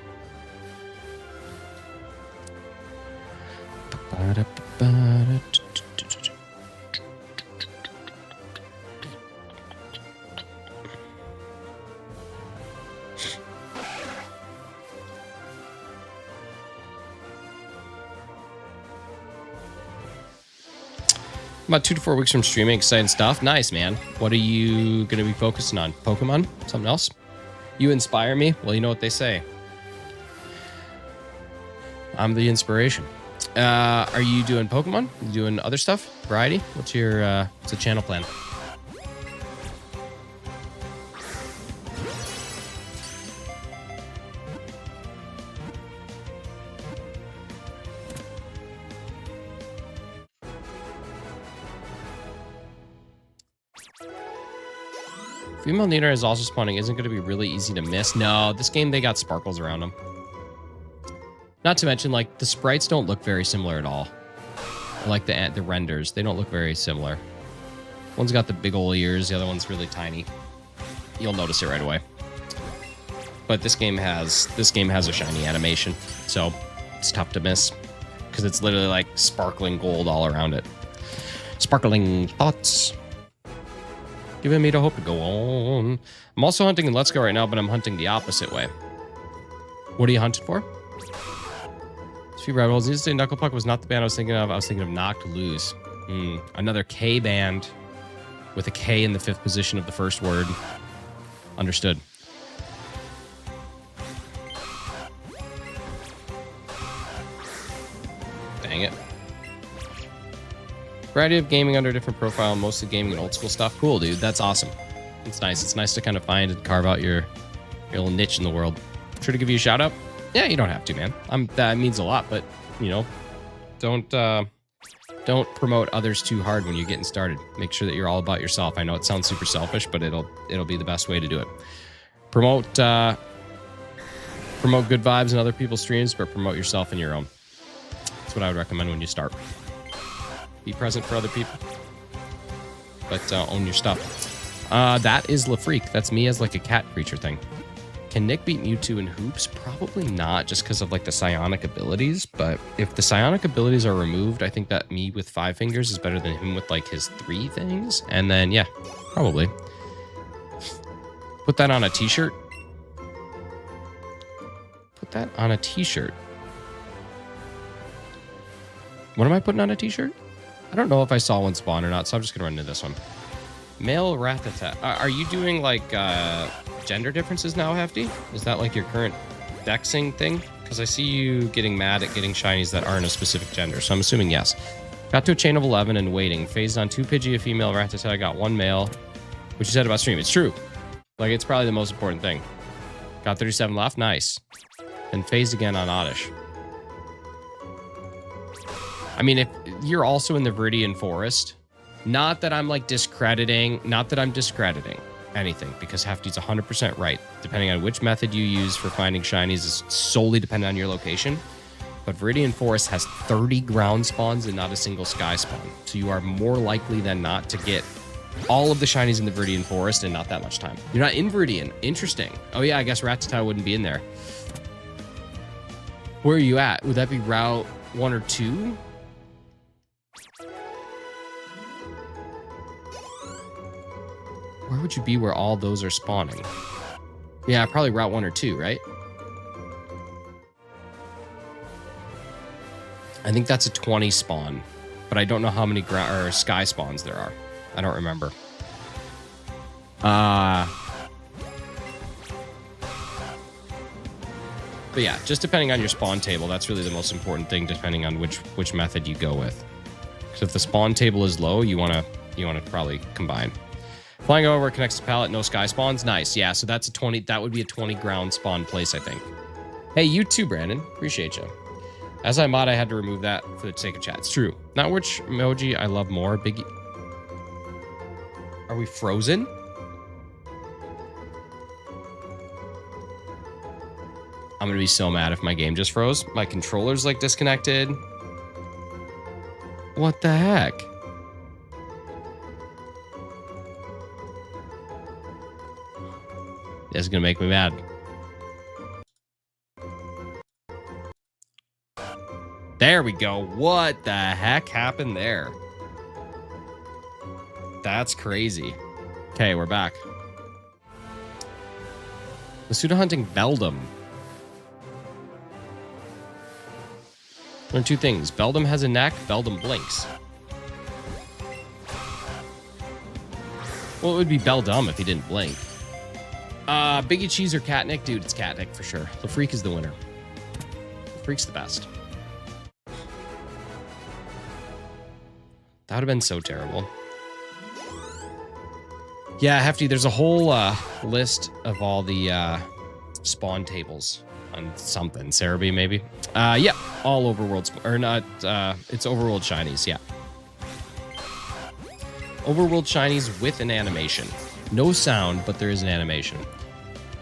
About 2 to 4 weeks from streaming. Exciting stuff. Nice, man. What are you going to be focusing on? Pokemon? Something else? You inspire me? Well, you know what they say. I'm the inspiration. Are you doing Pokemon? You doing other stuff? Variety? What's the channel plan? Female Nidoran is also spawning. Isn't going to be really easy to miss. No, this game, they got sparkles around them. Not to mention, like, the sprites don't look very similar at all. Like the renders, they don't look very similar. One's got the big ol' ears, the other one's really tiny. You'll notice it right away. But this game has a shiny animation, so it's tough to miss because it's literally like sparkling gold all around it. Sparkling thoughts. Giving me the hope to go on. I'm also hunting in Let's Go right now, but I'm hunting the opposite way. What are you hunting for? Few rabbit holes. Needless to say, Knuckle Puck was not the band I was thinking of. I was thinking of Knocked Loose. Another K band with a K in the 5th position of the first word. Understood. Dang it. Variety of gaming under a different profile, mostly gaming and old school stuff. Cool, dude. That's awesome. It's nice. It's nice to kind of find and carve out your little niche in the world. Sure to give you a shout out. Yeah, you don't have to, man. That means a lot, but you know, don't promote others too hard when you're getting started. Make sure that you're all about yourself. I know it sounds super selfish, but it'll be the best way to do it. Promote good vibes in other people's streams, but promote yourself in your own. That's what I would recommend when you start. Be present for other people, but own your stuff. That is LaFreak. That's me as like a cat creature thing. Can Nick beat Mewtwo in hoops? Probably not, just because of like the psionic abilities. But if the psionic abilities are removed, I think that me with 5 fingers is better than him with like his 3 things. And then, yeah, probably. Put that on a t-shirt. Put that on a t-shirt. What am I putting on a t-shirt? I don't know if I saw one spawn or not, so I'm just going to run into this one. Male Rattata. Are you doing like gender differences now, Hefty? Is that like your current dexing thing? Because I see you getting mad at getting shinies that aren't a specific gender, so I'm assuming yes. Got to a chain of 11 and waiting. Phased on 2 Pidgey, a female Rattata. Got 1 male. What you said about stream, it's true. Like, it's probably the most important thing. Got 37 left. Nice. And phased again on Oddish. I mean, if you're also in the Viridian Forest, not that I'm like discrediting anything, because Hefty's 100% right. Depending on which method you use for finding shinies is solely dependent on your location. But Viridian Forest has 30 ground spawns and not a single sky spawn. So you are more likely than not to get all of the shinies in the Viridian Forest in not that much time. You're not in Viridian. Interesting. Oh yeah, I guess Rattata wouldn't be in there. Where are you at? Would that be Route 1 or 2? Where would you be where all those are spawning? Yeah, probably Route 1 or 2, right? I think that's a 20 spawn, but I don't know how many sky spawns there are. I don't remember. But yeah, just depending on your spawn table, that's really the most important thing, depending on which method you go with. Because if the spawn table is low, you wanna probably combine. Flying over connects to pallet, no sky spawns. Nice. Yeah, so that's a 20. That would be a 20 ground spawn place, I think. Hey, you too, Brandon. Appreciate you. As I mod, I had to remove that for the sake of chat. It's true. Not which emoji I love more. Biggie. Are we frozen? I'm going to be so mad if my game just froze. My controller's like disconnected. What the heck? This is going to make me mad. There we go. What the heck happened there? That's crazy. Okay, we're back. Masuda hunting Beldum. Learn two things. Beldum has a neck. Beldum blinks. Well, it would be Beldum if he didn't blink. Biggie Cheese or Catnick? Dude, it's Catnick for sure. The Freak is the winner. The Freak's the best. That would have been so terrible. Yeah, Hefty, there's a whole list of all the spawn tables on something. Cerebi, maybe? Yeah, all overworld, or not, it's overworld shinies, yeah. Overworld shinies with an animation. No sound, but there is an animation.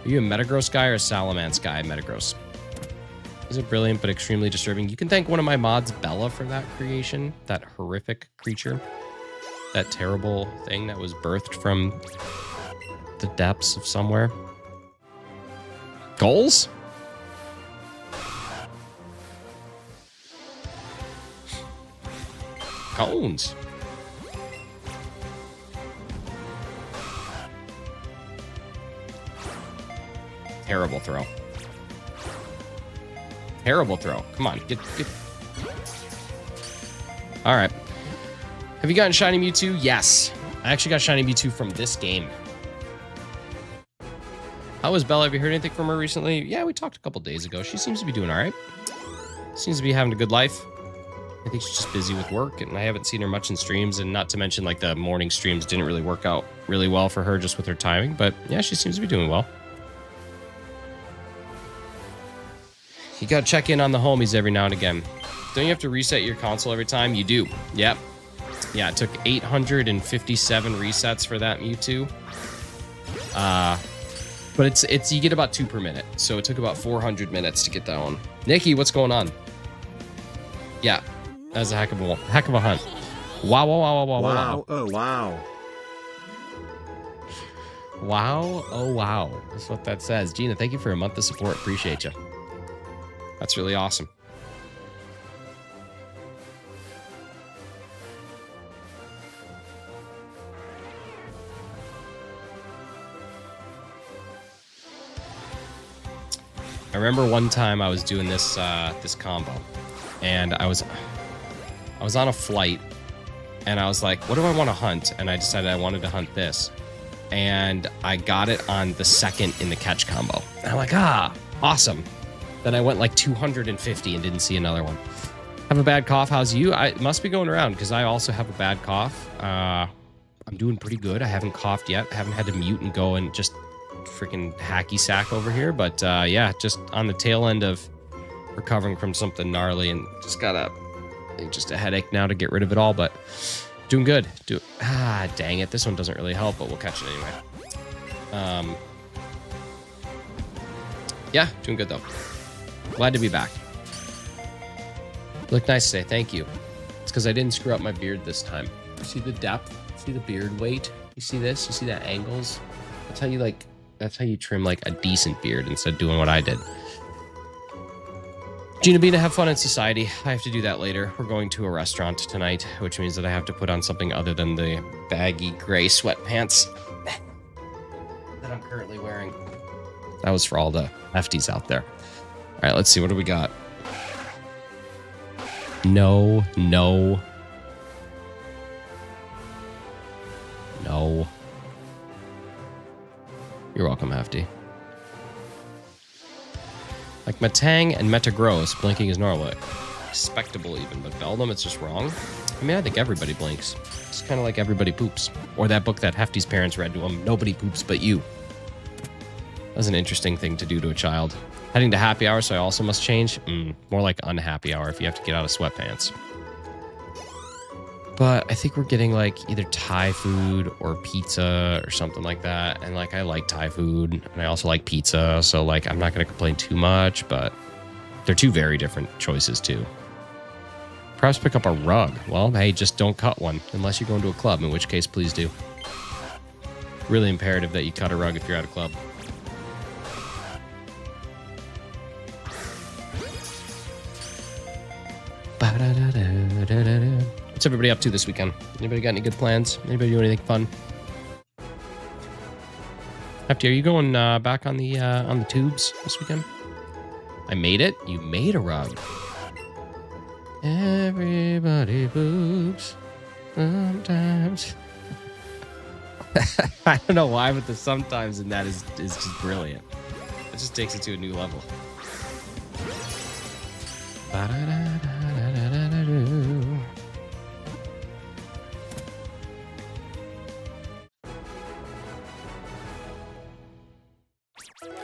Are you a Metagross guy or a Salamence guy? Metagross. Is it brilliant but extremely disturbing? You can thank one of my mods, Bella, for that creation. That horrific creature. That terrible thing that was birthed from the depths of somewhere. Goals? Cones. Terrible throw. Terrible throw. Come on, get. All right. Have you gotten Shiny Mewtwo? Yes. I actually got Shiny Mewtwo from this game. How was Bella? Have you heard anything from her recently? Yeah, we talked a couple days ago. She seems to be doing all right. Seems to be having a good life. I think she's just busy with work, and I haven't seen her much in streams, and not to mention, like, the morning streams didn't really work out really well for her just with her timing, but yeah, she seems to be doing well. You gotta check in on the homies every now and again. Don't you have to reset your console every time? You do. Yep. Yeah, it took 857 resets for that Mewtwo. But it's you get about 2 per minute, so it took about 400 minutes to get that one. Nikki, what's going on? Yeah, that was a heck of a hunt. Wow, wow, wow, wow, wow, wow. Oh, wow. Wow, oh, wow. That's what that says. Gina, thank you for a month of support. Appreciate you. That's really awesome. I remember one time I was doing this this combo, and I was on a flight, and I was like, what do I want to hunt? And I decided I wanted to hunt this, and I got it on the second in the catch combo. And I'm like, awesome. Then I went like 250 and didn't see another one. Have a bad cough. How's you? It must be going around because I also have a bad cough. I'm doing pretty good. I haven't coughed yet. I haven't had to mute and go and just freaking hacky sack over here. But yeah, just on the tail end of recovering from something gnarly and just got a headache now to get rid of it all. But doing good. Dang it. This one doesn't really help, but we'll catch it anyway. Yeah, doing good though. Glad to be back. Look nice today. Thank you. It's because I didn't screw up my beard this time. You see the depth? See the beard weight? You see this? You see that angles? That's how you trim like a decent beard instead of doing what I did. Gina Bina, have fun in society. I have to do that later. We're going to a restaurant tonight, which means that I have to put on something other than the baggy gray sweatpants that I'm currently wearing. That was for all the hefties out there. All right, let's see. What do we got? No. You're welcome, Hefty. Like Matang and Metagross, blinking is normal. Respectable even, but Beldum, it's just wrong. I mean, I think everybody blinks. It's kind of like everybody poops. Or that book that Hefty's parents read to him, Nobody Poops But You. That was an interesting thing to do to a child. Heading to happy hour, so I also must change? More like unhappy hour if you have to get out of sweatpants. But I think we're getting like either Thai food or pizza or something like that. And like I like Thai food and I also like pizza. So like I'm not going to complain too much, but they're two very different choices too. Perhaps pick up a rug. Well, hey, just don't cut one unless you're going to a club, in which case please do. Really imperative that you cut a rug if you're at a club. What's everybody up to this weekend? Anybody got any good plans? Anybody do anything fun? Hefty, are you going back on the tubes this weekend? I made it. You made a rug. Everybody boobs sometimes. I don't know why, but the sometimes in that is just brilliant. It just takes it to a new level.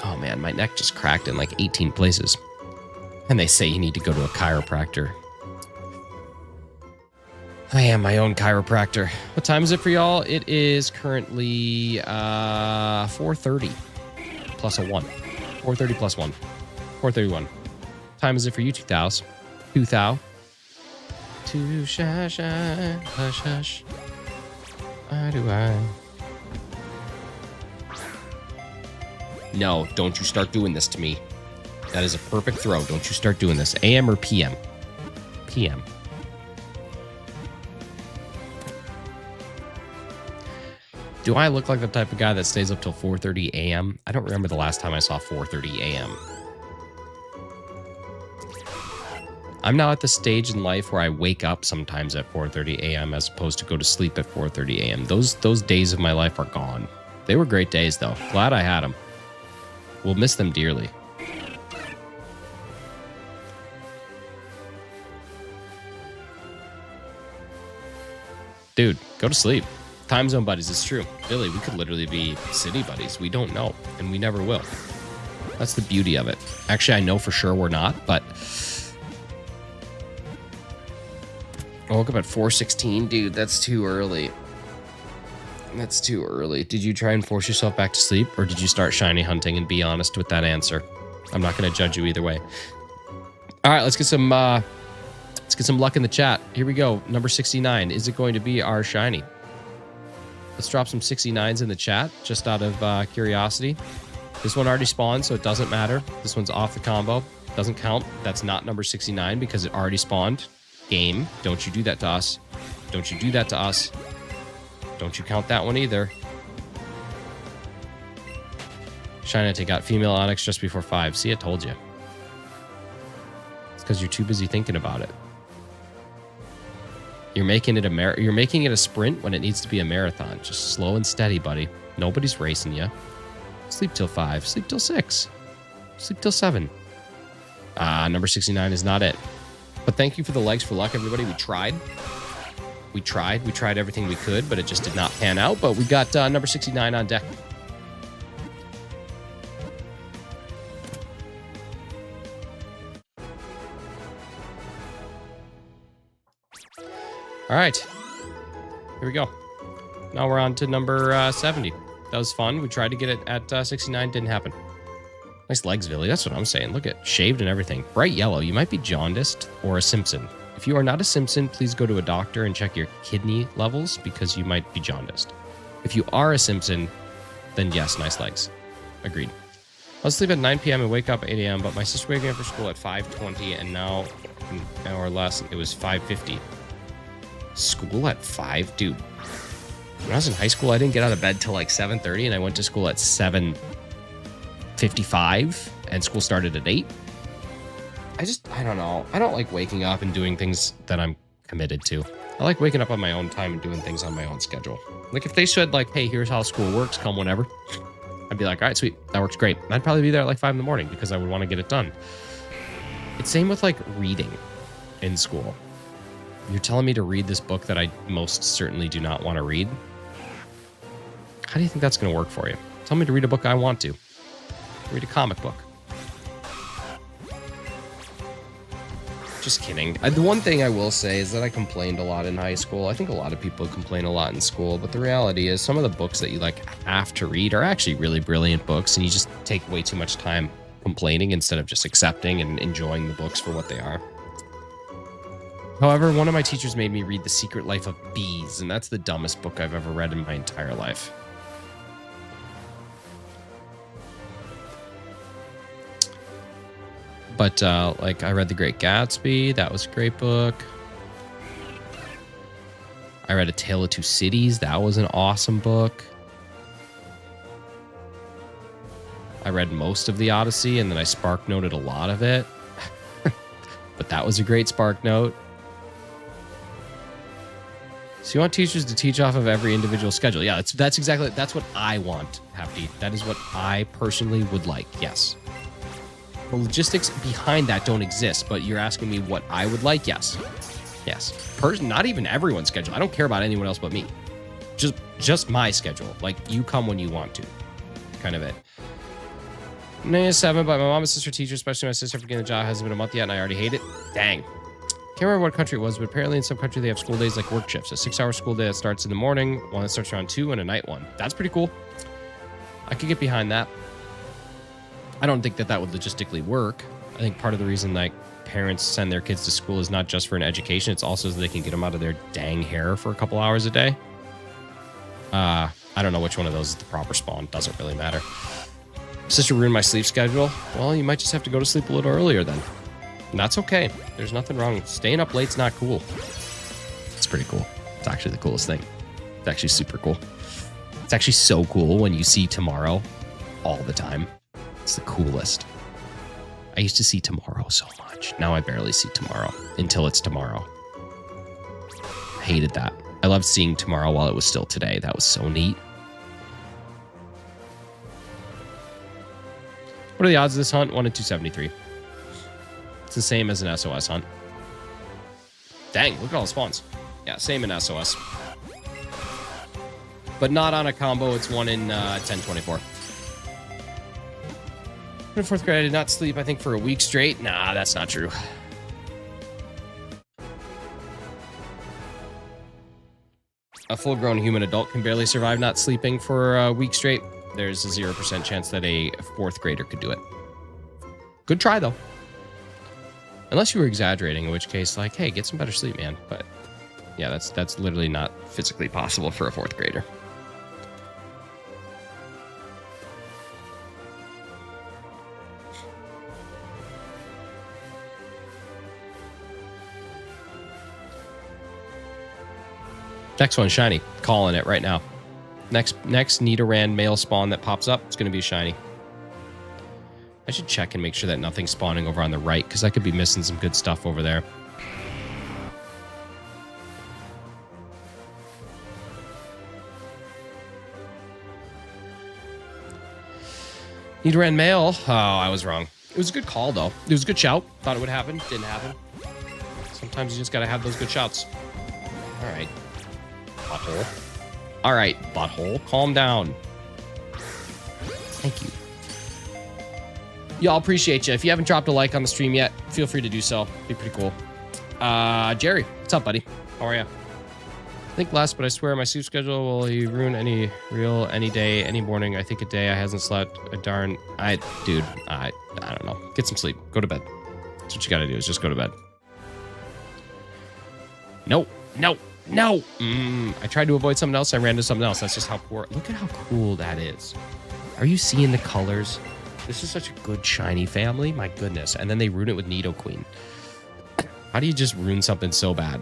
Oh man, my neck just cracked in like 18 places. And they say you need to go to a chiropractor. I am my own chiropractor. What time is it for y'all? It is currently 4:30 plus a 1. 4:30 plus 1. 4:31. Time is it for you, 2,000? 2,000. Too shy, shy, hush, hush. Why do I? No, don't you start doing this to me. That is a perfect throw. Don't you start doing this. AM or PM? PM. Do I look like the type of guy that stays up till 4:30 a.m.? I don't remember the last time I saw 4:30 a.m. I'm now at the stage in life where I wake up sometimes at 4:30 a.m. as opposed to go to sleep at 4:30 a.m. Those days of my life are gone. They were great days, though. Glad I had them. We'll miss them dearly. Dude, go to sleep. Time zone buddies, it's true. Billy, we could literally be city buddies. We don't know, and we never will. That's the beauty of it. Actually, I know for sure we're not, but I woke up at 4:16. Dude, that's too early. That's too early. Did you try and force yourself back to sleep, or did you start shiny hunting and be honest with that answer? I'm not going to judge you either way. All right, let's get some luck in the chat. Here we go. Number 69. Is it going to be our shiny? Let's drop some 69s in the chat, just out of curiosity. This one already spawned, so it doesn't matter. This one's off the combo. Doesn't count. That's not number 69 because it already spawned. Game, don't you do that to us. Don't you do that to us. Don't you count that one either. Shinete got female Onyx just before 5. See, I told you. It's because you're too busy thinking about it. You're making it a sprint when it needs to be a marathon. Just slow and steady, buddy. Nobody's racing you. Sleep till 5. Sleep till 6. Sleep till 7. Number 69 is not it. But thank you for the likes for luck, everybody. We tried. We tried everything we could, but it just did not pan out. But we got number 69 on deck. All right, here we go. Now we're on to number 70. That was fun. We tried to get it at 69. Didn't happen. Nice legs, Billy. That's what I'm saying. Look at shaved and everything. Bright yellow. You might be jaundiced or a Simpson. If you are not a Simpson, please go to a doctor and check your kidney levels because you might be jaundiced. If you are a Simpson, then yes, nice legs. Agreed. I'll sleep at 9 p.m. and wake up at 8 a.m., but my sister waking up for school at 5:20, and now, an hour less, it was 5:50. School at 5? Dude, when I was in high school, I didn't get out of bed till like 7:30, and I went to school at 7:55, and school started at 8. I don't know. I don't like waking up and doing things that I'm committed to. I like waking up on my own time and doing things on my own schedule. Like if they said like, hey, here's how school works, come whenever, I'd be like, all right, sweet. That works great. And I'd probably be there at like 5 in the morning because I would want to get it done. It's same with like reading in school. You're telling me to read this book that I most certainly do not want to read. How do you think that's going to work for you? Tell me to read a book I want to. Read a comic book. Just kidding. The one thing I will say is that I complained a lot in high school. I think a lot of people complain a lot in school, but the reality is some of the books that you like have to read are actually really brilliant books, and you just take way too much time complaining instead of just accepting and enjoying the books for what they are. However, one of my teachers made me read The Secret Life of Bees, and that's the dumbest book I've ever read in my entire life. But, like, I read The Great Gatsby. That was a great book. I read A Tale of Two Cities. That was an awesome book. I read most of the Odyssey, and then I spark noted a lot of it. But that was a great spark note. So you want teachers to teach off of every individual schedule? Yeah, that's what I want, Hefty. That is what I personally would like, yes. The logistics behind that don't exist, but you're asking me what I would like? Yes. Yes. Not even everyone's schedule. I don't care about anyone else but me. Just my schedule. Like, you come when you want to. Kind of it. 97, but my mom and sister teacher, especially my sister for getting the job, hasn't been a month yet, and I already hate it. Dang. Can't remember what country it was, but apparently in some country they have school days like work shifts. A 6-hour school day that starts in the morning, one that starts around 2, and a night one. That's pretty cool. I could get behind that. I don't think that would logistically work. I think part of the reason like parents send their kids to school is not just for an education. It's also so they can get them out of their dang hair for a couple hours a day. I don't know which one of those is the proper spawn. Doesn't really matter. Sister ruined my sleep schedule. Well, you might just have to go to sleep a little earlier then. And that's okay. There's nothing wrong. Staying up late's not cool. It's pretty cool. It's actually the coolest thing. It's actually super cool. It's actually so cool when you see tomorrow all the time. It's the coolest. I used to see tomorrow so much. Now I barely see tomorrow until it's tomorrow. I hated that. I loved seeing tomorrow while it was still today. That was so neat. What are the odds of this hunt? 1 in 273. It's the same as an SOS hunt. Dang, look at all the spawns. Yeah, same in SOS. But not on a combo. It's 1 in 1024. In 4th grade, I did not sleep, I think, for a week straight. Nah, that's not true. A full-grown human adult can barely survive not sleeping for a week straight. There's a 0% chance that a 4th grader could do it. Good try, though. Unless you were exaggerating, in which case, like, hey, get some better sleep, man. But, yeah, that's literally not physically possible for a 4th grader. Next one, shiny. Calling it right now. Next Nidoran male spawn that pops up, it's going to be shiny. I should check and make sure that nothing's spawning over on the right, because I could be missing some good stuff over there. Nidoran male. Oh, I was wrong. It was a good call, though. It was a good shout. Thought it would happen. Didn't happen. Sometimes you just got to have those good shouts. All right. Butthole. All right, butthole. Calm down. Thank you. Y'all, appreciate you. If you haven't dropped a like on the stream yet, feel free to do so. Be pretty cool. Jerry, what's up, buddy? How are you? I think last, but I swear my sleep schedule will you ruin any day, any morning. I think a day I hasn't slept a darn. I don't know. Get some sleep. Go to bed. That's what you got to do is just go to bed. No. I tried to avoid something else. I ran into something else. That's just how poor. Look at how cool that is. Are you seeing the colors? This is such a good shiny family. My goodness. And then they ruin it with Nidoqueen. How do you just ruin something so bad?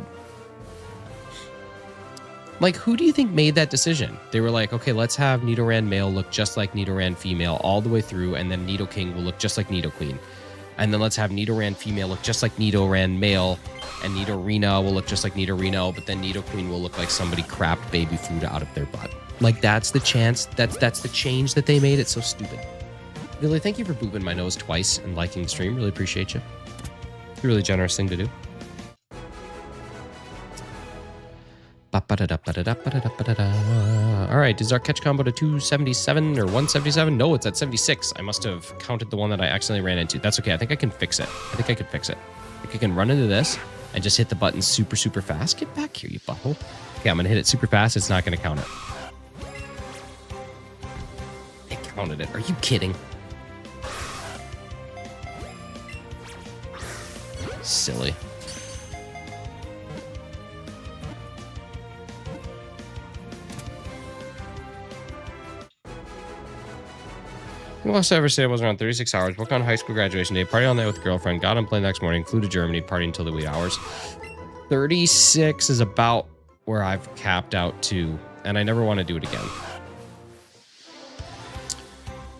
Like, who do you think made that decision? They were like, okay, let's have Nidoran male look just like Nidoran female all the way through, and then Nidoking will look just like Nidoqueen. And then let's have Nidoran female look just like Nidoran male, and Nidorina will look just like Nidorino, but then Nidoqueen will look like somebody crapped baby food out of their butt. Like, that's the chance. That's the change that they made. It's so stupid. Billy, thank you for booping my nose twice and liking the stream. Really appreciate you. It's a really generous thing to do. All right, is our catch combo to 277 or 177? No, it's at 76. I must have counted the one that I accidentally ran into. That's okay. I think I can fix it. Like I can run into this and just hit the button super, super fast. Get back here, you butthole. Okay, I'm going to hit it super fast. It's not going to count it. It counted it. Are you kidding? Silly. The most I ever stayed was around 36 hours. Booked on high school graduation day. Party all night with girlfriend. Got on plane the next morning. Flew to Germany. Party until the wee hours. 36 is about where I've capped out to, and I never want to do it again.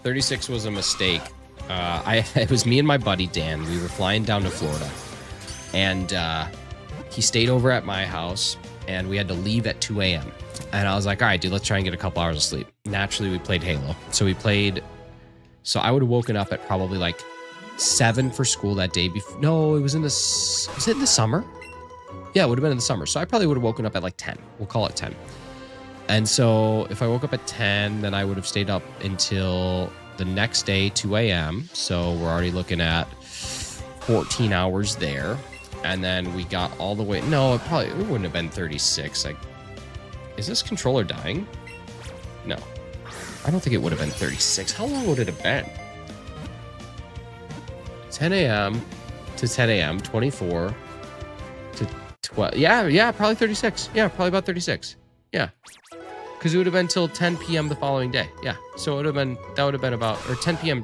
36 was a mistake. It was me and my buddy Dan. We were flying down to Florida, and he stayed over at my house, and we had to leave at 2 a.m. And I was like, all right, dude, let's try and get a couple hours of sleep. Naturally, we played Halo. So I would have woken up at probably like 7 for school that day. No, it was was it in the summer? Yeah, it would have been in the summer. So I probably would have woken up at like 10. We'll call it 10. And so if I woke up at 10, then I would have stayed up until the next day, 2 a.m. So we're already looking at 14 hours there. And then we got all the way. No, it wouldn't have been 36. Is this controller dying? No. I don't think it would have been 36. How long would it have been? 10 a.m. to 10 a.m., 24 to 12. Yeah, probably 36. Yeah, probably about 36. Yeah. Because it would have been till 10 p.m. the following day. Yeah. So that would have been about, or 10 p.m.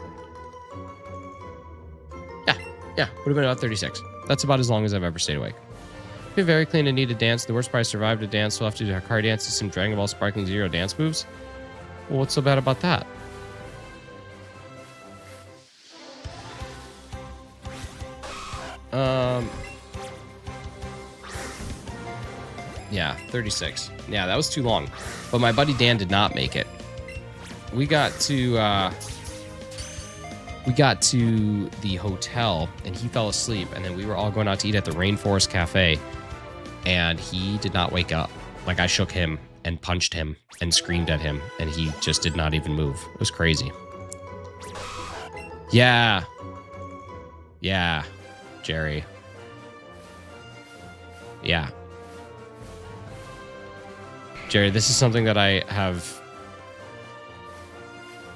Yeah, would have been about 36. That's about as long as I've ever stayed awake. Be very clean and need to dance. The worst part, I survived a dance, so I'll have to do a car dance to some Dragon Ball Sparkling Zero dance moves. Well, what's so bad about that? Yeah, 36. Yeah, that was too long. But my buddy Dan did not make it. We got to the hotel and he fell asleep, and then we were all going out to eat at the Rainforest Cafe, and he did not wake up. Like, I shook him and punched him and screamed at him, and he just did not even move. It was crazy. Yeah, Jerry. Yeah. Jerry, this is something that I have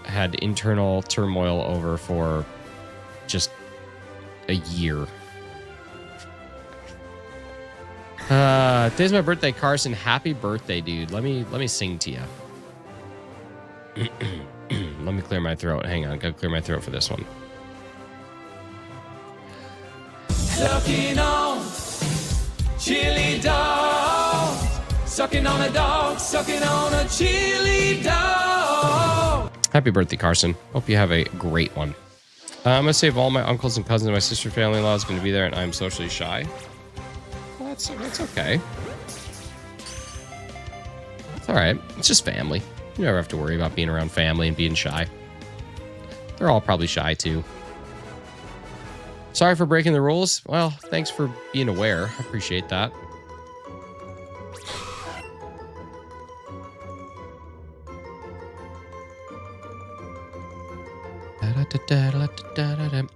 had internal turmoil over for just a year. Today's my birthday, Carson. Happy birthday, dude. Let me sing to you. Let me clear my throat. Hang on, gotta clear my throat for this one. Sucking on chili dog, sucking on a dog, sucking on a chili dog. Happy birthday, Carson. Hope you have a great one. I'm gonna save all my uncles and cousins and my sister's family-in-law is gonna be there, and I'm socially shy. Well, that's okay. It's all right. It's just family. You never have to worry about being around family and being shy. They're all probably shy too. Sorry for breaking the rules. Well, thanks for being aware. I appreciate that. All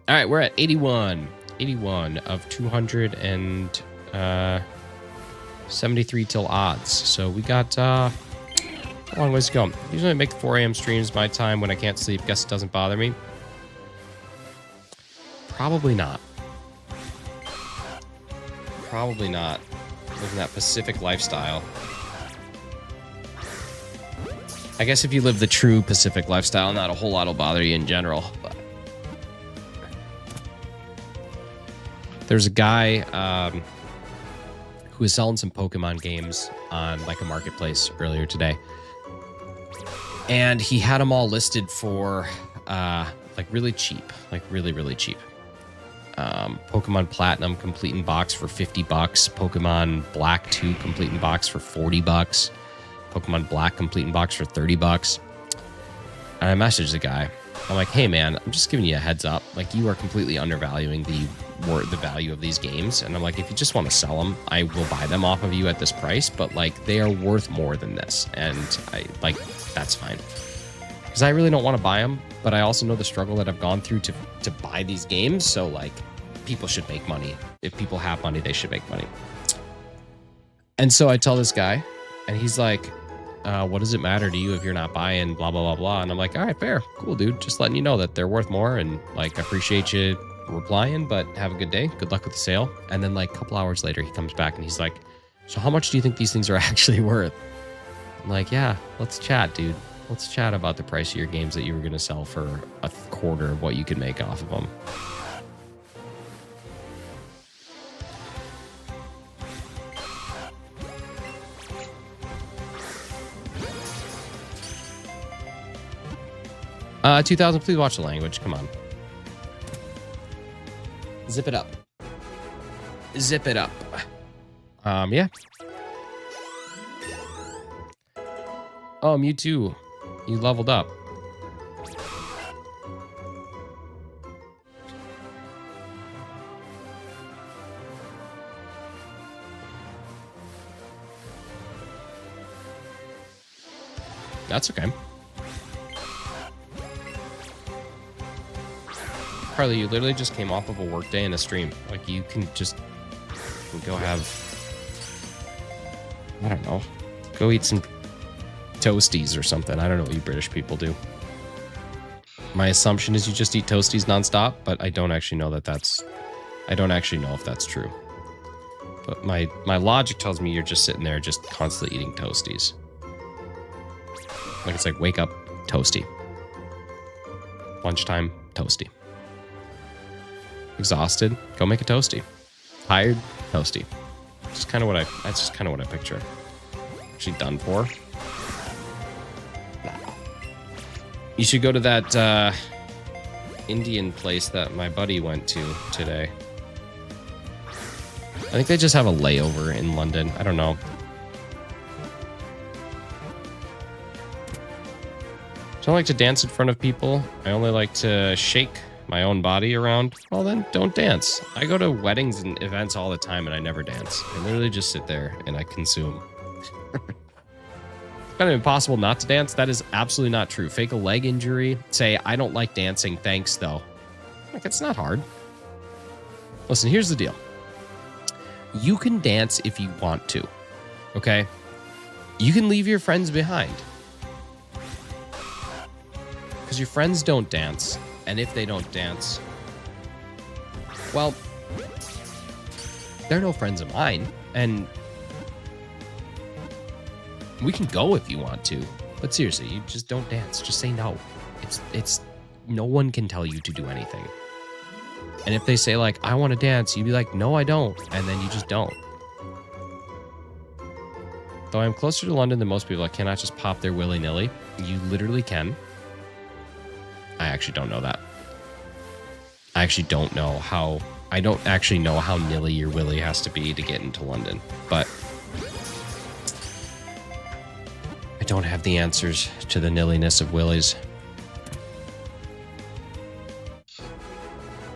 right, we're at 81. 81 of 273 till odds. So we got a long ways to go. Usually I make 4 a.m. streams my time when I can't sleep. Guess it doesn't bother me. Probably not. Probably not. Living that Pacific lifestyle. I guess if you live the true Pacific lifestyle, not a whole lot will bother you in general. But there's a guy who was selling some Pokemon games on like a marketplace earlier today. And he had them all listed for like really cheap, like really, really cheap. Pokemon Platinum complete in box for $50. Pokemon Black 2 complete in box for $40. Pokemon Black complete in box for $30. And I messaged the guy. I'm like, hey man, I'm just giving you a heads up. Like, you are completely undervaluing the value of these games. And I'm like, if you just want to sell them, I will buy them off of you at this price. But like, they are worth more than this. And I like, that's fine. Because I really don't want to buy them. But I also know the struggle that I've gone through to buy these games. So like, people should make money. If people have money, they should make money. And so I tell this guy, and he's like, what does it matter to you if you're not buying blah, blah, blah, blah. And I'm like, all right, fair. Cool, dude. Just letting you know that they're worth more. And like, I appreciate you replying, but have a good day. Good luck with the sale. And then like a couple hours later, he comes back and he's like, so how much do you think these things are actually worth? I'm like, yeah, let's chat, dude. Let's chat about the price of your games that you were going to sell for a quarter of what you could make off of them. Uh, 2000, please watch the language. Come on. Zip it up. Zip it up. Yeah. Oh, Mewtwo. You leveled up. That's okay. Carly, you literally just came off of a work day and a stream. Like, you can just go have, I don't know, go eat some toasties or something. I don't know what you British people do. My assumption is you just eat toasties nonstop, but I don't actually know I don't actually know if that's true. But my logic tells me you're just sitting there just constantly eating toasties. Like, it's like, wake up, toasty. Lunchtime, toasty. Exhausted, go make a toasty. Tired, toasty. That's just kind of what I picture. Actually done for. You should go to that Indian place that my buddy went to today. I think they just have a layover in London. I don't know. I don't like to dance in front of people. I only like to shake my own body around. Well, then don't dance. I go to weddings and events all the time and I never dance. I literally just sit there and I consume. It's kind of impossible not to dance. That is absolutely not true. Fake a leg injury. Say, I don't like dancing. Thanks, though. Like, it's not hard. Listen, here's the deal. You can dance if you want to. Okay? You can leave your friends behind. Because your friends don't dance. And if they don't dance, well, they're no friends of mine. And we can go if you want to. But seriously, you just don't dance. Just say no. It's no one can tell you to do anything. And if they say, like, I want to dance, you'd be like, no, I don't. And then you just don't. Though I'm closer to London than most people, I cannot just pop there willy-nilly. You literally can. I actually don't know that. I actually don't know how... I don't actually know how nilly your willy has to be to get into London. But I don't have the answers to the nilliness of willies.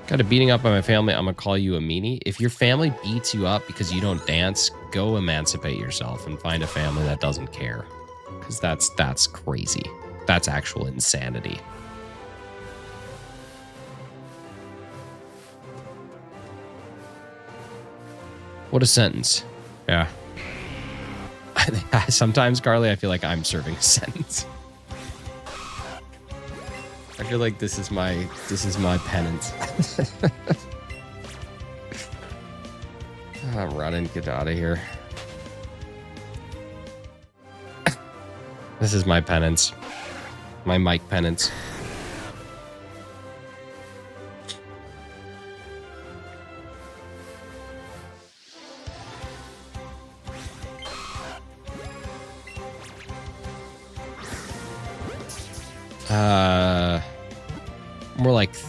Got a beating up by my family. I'm going to call you a meanie. If your family beats you up because you don't dance, go emancipate yourself and find a family that doesn't care. Because that's crazy. That's actual insanity. What a sentence. Yeah. Sometimes, Carly, I feel like I'm serving a sentence. I feel like this is my penance. I'm running. Get out of here. This is my penance. My mic penance.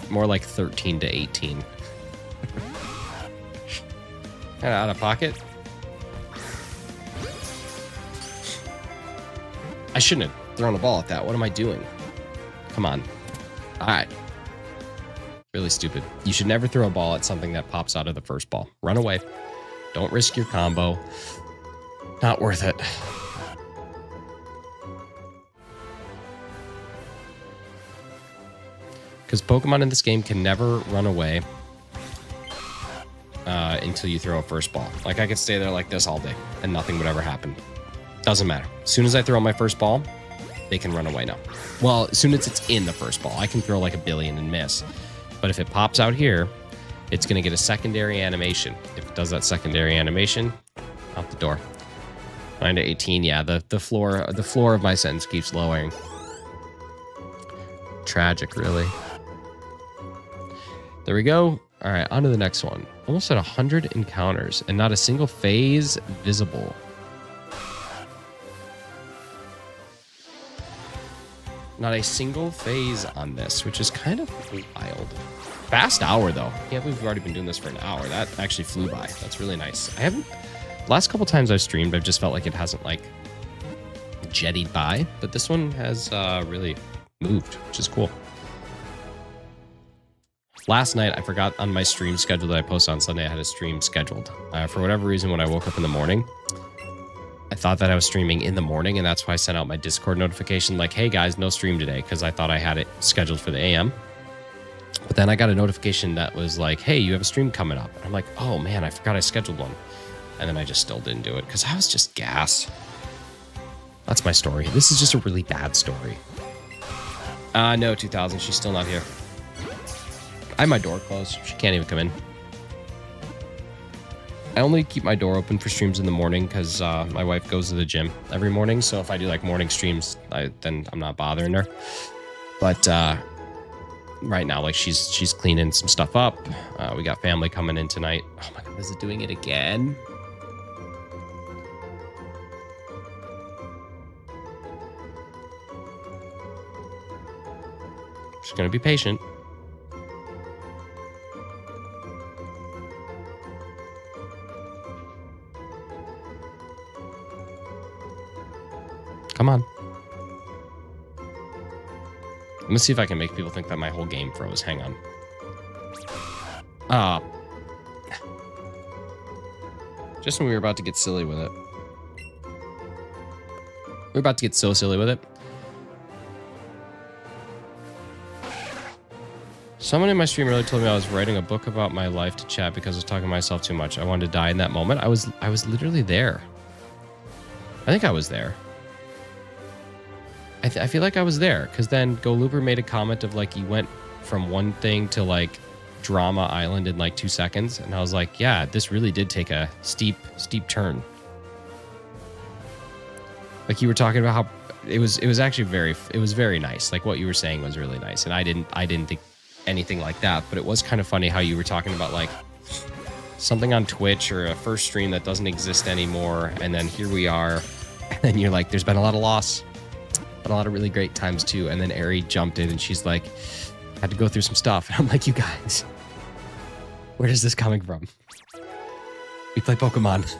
More like 13 to 18. Kind of out of pocket. I shouldn't have thrown a ball at that. What am I doing? Come on. All right. Really stupid. You should never throw a ball at something that pops out of the first ball. Run away. Don't risk your combo. Not worth it. Because Pokemon in this game can never run away. until you throw a first ball. Like I could stay there like this all day and nothing would ever happen. Doesn't matter. As soon as I throw my first ball, they can run away now. Well, as soon as it's in the first ball, I can throw like a billion and miss. But if it pops out here, it's going to get a secondary animation. If it does that secondary animation, out the door. 9 to 18. Yeah, the floor of my sentence keeps lowering. Tragic, really. There we go. All right, on to the next one. Almost at 100 encounters and not a single phase visible. Not a single phase on this, which is kind of wild. Fast hour, though. I can't believe we've already been doing this for an hour. That actually flew by. That's really nice. I haven't... Last couple times I've streamed, I've just felt like it hasn't, like, jettied by. But this one has really moved, which is cool. Last night, I forgot on my stream schedule that I posted on Sunday, I had a stream scheduled. For whatever reason, when I woke up in the morning, I thought that I was streaming in the morning, and that's why I sent out my Discord notification like, hey guys, no stream today, because I thought I had it scheduled for the AM. But then I got a notification that was like, hey, you have a stream coming up. And I'm like, oh man, I forgot I scheduled one. And then I just still didn't do it because I was just gas. That's my story. This is just a really bad story. No, 2000, she's still not here. I have my door closed. She can't even come in. I only keep my door open for streams in the morning because my wife goes to the gym every morning. So if I do like morning streams, then I'm not bothering her. But right now, like she's cleaning some stuff up. We got family coming in tonight. Oh my God, is it doing it again? Just gonna be patient. Come on. Let me see if I can make people think that my whole game froze. Hang on. Just when we were about to get silly with it. We're about to get so silly with it. Someone in my stream earlier told me I was writing a book about my life to chat because I was talking to myself too much. I wanted to die in that moment. I was literally there. I think I was there. I feel like I was there because then Go Looper made a comment of like you went from one thing to like Drama Island in like 2 seconds, and I was like, yeah, this really did take a steep turn. Like you were talking about how it was actually very nice. Like what you were saying was really nice, and I didn't think anything like that, but it was kind of funny how you were talking about like something on Twitch or a first stream that doesn't exist anymore, and then here we are, and then you're like, there's been a lot of loss. But a lot of really great times too. And then Ari jumped in and she's like, had to go through some stuff. And I'm like, you guys, where is this coming from? We play Pokemon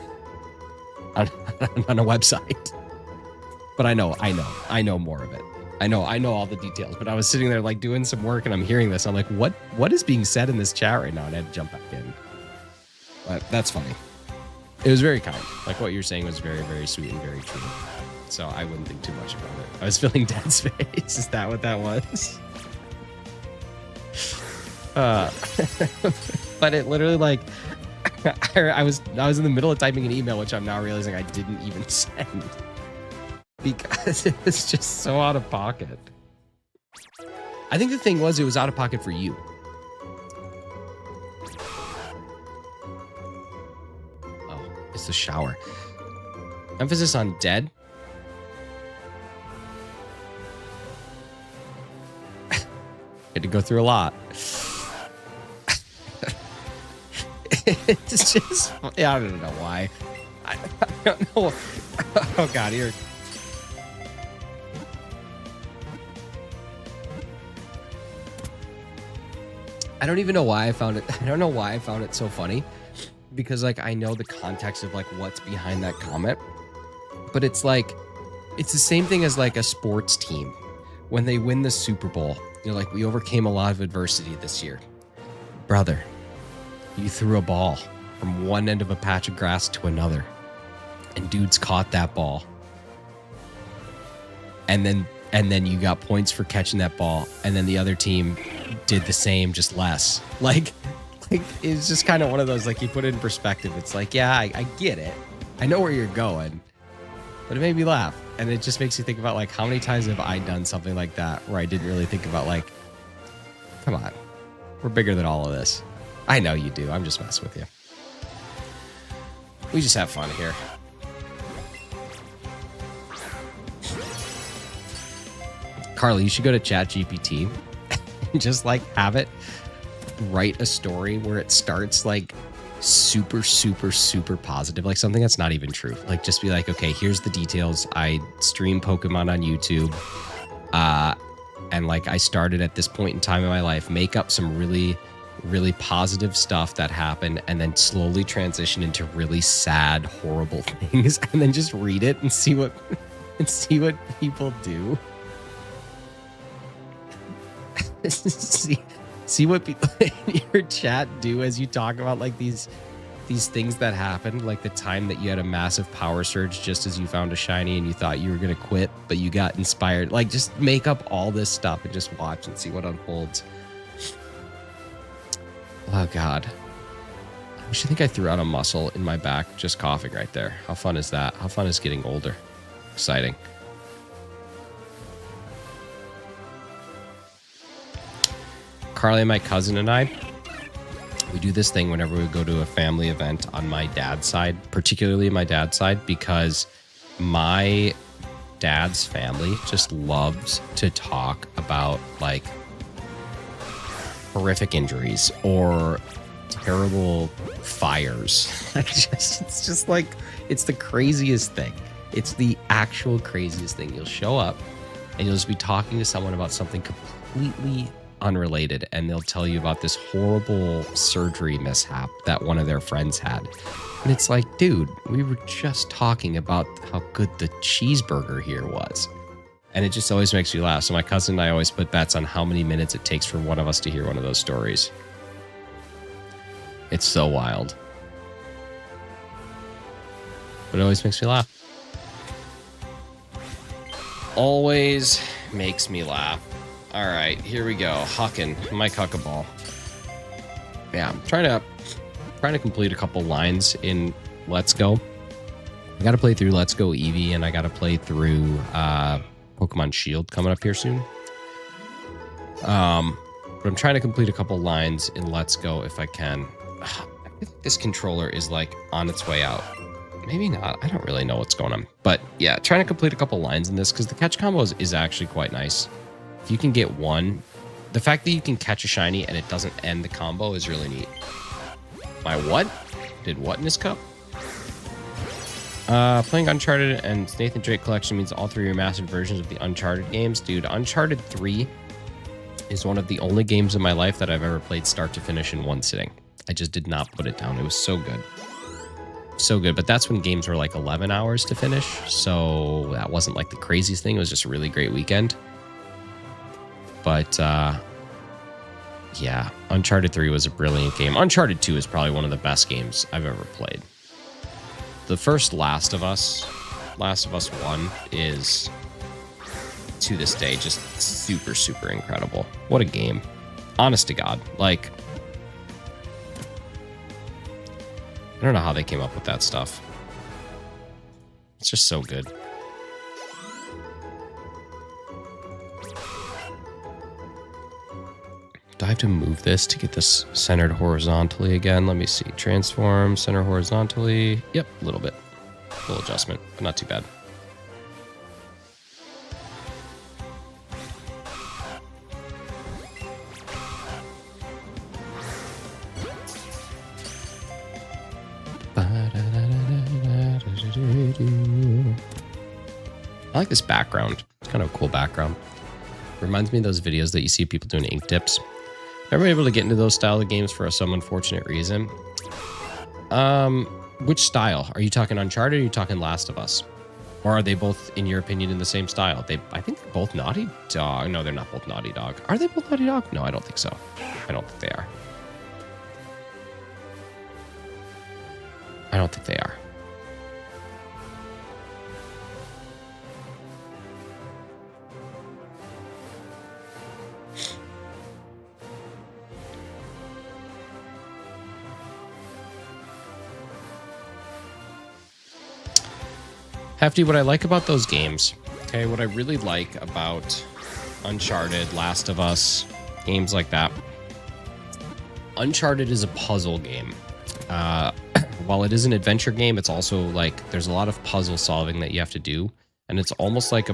on a website. But I know more of it. I know all the details. But I was sitting there like doing some work and I'm hearing this. I'm like, what is being said in this chat right now? And I had to jump back in. But that's funny. It was very kind. Like what you're saying was very, very sweet and very true. So I wouldn't think too much about it. I was feeling dead space. Is that what that was? But it literally like I was in the middle of typing an email, which I'm now realizing I didn't even send because it was just so out of pocket. I think the thing was it was out of pocket for you. Oh, it's the shower. Emphasis on dead. Had to go through a lot. It's just, yeah, I don't know why. I don't know. Oh God, here. I don't even know why I found it. I don't know why I found it so funny, because like I know the context of like what's behind that comment, but it's like it's the same thing as like a sports team when they win the Super Bowl. You're like, we overcame a lot of adversity this year. Brother, you threw a ball from one end of a patch of grass to another. And dudes caught that ball. And then you got points for catching that ball. And then the other team did the same, just less. Like Like, it's just kind of one of those, like, you put it in perspective. It's like, yeah, I get it. I know where you're going. But it made me laugh. And it just makes you think about, like, how many times have I done something like that where I didn't really think about, like, come on. We're bigger than all of this. I know you do. I'm just messing with you. We just have fun here. Carly, you should go to ChatGPT and just, like, have it write a story where it starts, like, super, super, super positive, like something that's not even true. Like, just be like, okay, here's the details. I stream Pokemon on YouTube. And, like, I started at this point in time in my life, make up some really, really positive stuff that happened, and then slowly transition into really sad, horrible things, and then just read it and see what people do. see what people in your chat do as you talk about, like, these things that happened, like the time that you had a massive power surge just as you found a shiny and you thought you were going to quit, but you got inspired. Like, just make up all this stuff and just watch and see what unfolds. Oh, God. I should think I threw out a muscle in my back just coughing right there. How fun is that? How fun is getting older? Exciting. Carly, my cousin, and I, we do this thing whenever we go to a family event on my dad's side, particularly my dad's side, because my dad's family just loves to talk about, like, horrific injuries or terrible fires. It's just like, it's the craziest thing. It's the actual craziest thing. You'll show up and you'll just be talking to someone about something completely unrelated, and they'll tell you about this horrible surgery mishap that one of their friends had. And it's like, dude, we were just talking about how good the cheeseburger here was. And it just always makes me laugh. So my cousin and I always put bets on how many minutes it takes for one of us to hear one of those stories. It's so wild. But it always makes me laugh. Always makes me laugh. All right, here we go. Hucking my cuckaball. Yeah, I'm trying to complete a couple lines in Let's Go. I got to play through Let's Go Eevee, and I got to play through Pokemon Shield coming up here soon. But I'm trying to complete a couple lines in Let's Go if I can. I feel like this controller is, like, on its way out. Maybe not. I don't really know what's going on. But yeah, trying to complete a couple lines in this because the catch combo is actually quite nice. If you can get one, the fact that you can catch a shiny and it doesn't end the combo is really neat. My what? Did what in this cup? Playing Uncharted and Nathan Drake Collection means all three remastered versions of the Uncharted games. Dude, Uncharted 3 is one of the only games in my life that I've ever played start to finish in one sitting. I just did not put it down. It was so good. So good. But that's when games were like 11 hours to finish. So that wasn't like the craziest thing. It was just a really great weekend. But, yeah, Uncharted 3 was a brilliant game. Uncharted 2 is probably one of the best games I've ever played. The first Last of Us 1 is, to this day, just super, super incredible. What a game. Honest to God. Like, I don't know how they came up with that stuff. It's just so good. Do I have to move this to get this centered horizontally again? Let me see. Transform, center horizontally. Yep, a little bit. A little adjustment, but not too bad. I like this background. It's kind of a cool background. Reminds me of those videos that you see people doing ink dips. Never able to get into those style of games for some unfortunate reason. Which style? Are you talking Uncharted or are you talking Last of Us? Or are they both, in your opinion, in the same style? I think they're both Naughty Dog. No, they're not both Naughty Dog. Are they both Naughty Dog? No, I don't think so. I don't think they are. I don't think they are. Hefty, what I like about those games, okay, what I really like about Uncharted, Last of Us, games like that, Uncharted is a puzzle game. While it is an adventure game, it's also like there's a lot of puzzle solving that you have to do, and it's almost like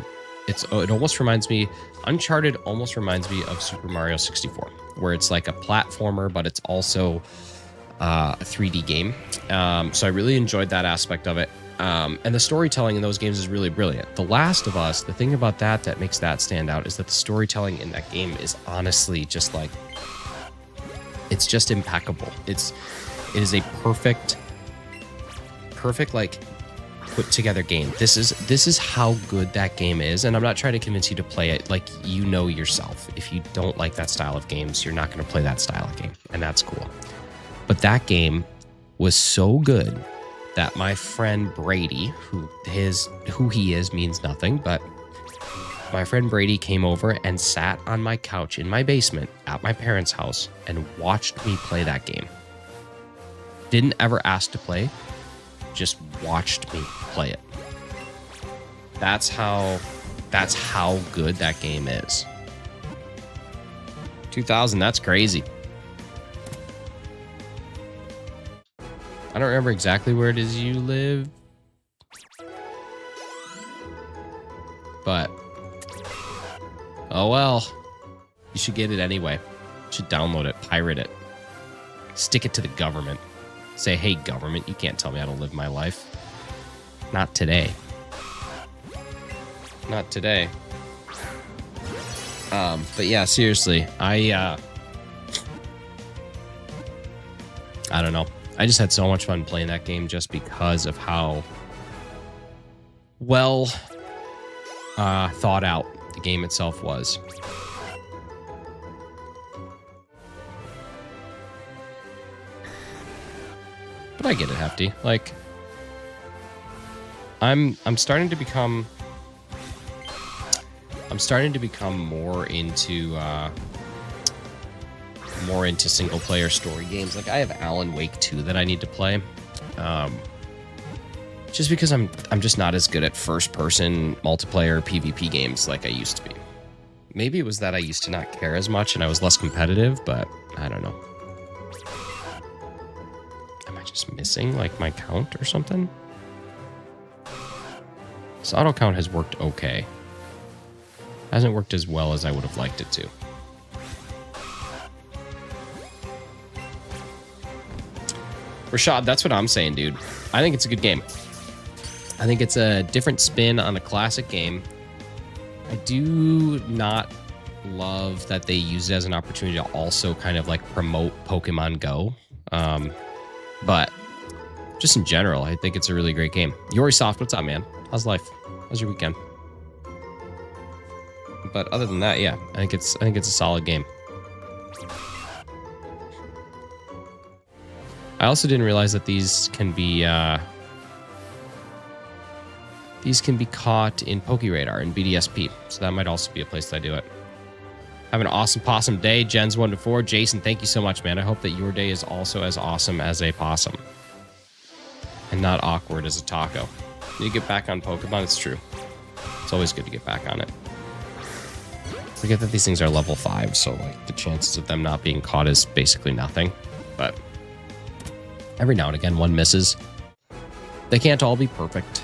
it almost reminds me, Uncharted almost reminds me of Super Mario 64, where it's like a platformer, but it's also a 3D game. So I really enjoyed that aspect of it. And the storytelling in those games is really brilliant. The Last of Us, the thing about that makes that stand out is that the storytelling in that game is honestly just like, it's just impeccable. It is a perfect like put together game. This is how good that game is, and I'm not trying to convince you to play it. Like, you know yourself, if you don't like that style of games, you're not going to play that style of game, and that's cool. But that game was so good that my friend Brady, who he is means nothing, but my friend Brady came over and sat on my couch in my basement at my parents' house and watched me play that game. Didn't ever ask to play, just watched me play it. That's how good that game is. 2000, that's crazy. I don't remember exactly where it is you live, but oh well. You should get it anyway. You should download it, pirate it, stick it to the government. Say, hey, government, you can't tell me how to live my life. Not today. Not today. But yeah, seriously, I don't know. I just had so much fun playing that game just because of how well thought out the game itself was. But I get it, Hefty. Like, I'm starting to become more into single player story games. Like, I have Alan Wake 2 that I need to play. Just because I'm just not as good at first person multiplayer PvP games like I used to be. Maybe it was that I used to not care as much and I was less competitive, but I don't know. Just missing like my count or something. This auto count has worked okay. Hasn't worked as well as I would have liked it to. Rashad, that's what I'm saying, dude. I think it's a good game. I think it's a different spin on a classic game. I do not love that they use it as an opportunity to also kind of like promote Pokemon Go. But just in general, I think it's a really great game. Yori Soft, what's up, man? How's life? How's your weekend? But other than that, yeah, I think it's a solid game. I also didn't realize that these can be caught in PokeRadar and BDSP, so that might also be a place that I do it. Have an awesome possum day. Jen's 1 to 4. Jason, thank you so much, man. I hope that your day is also as awesome as a possum. And not awkward as a taco. Need to get back on Pokemon? It's true. It's always good to get back on it. Forget that these things are level 5, so like the chances of them not being caught is basically nothing. But every now and again, one misses. They can't all be perfect.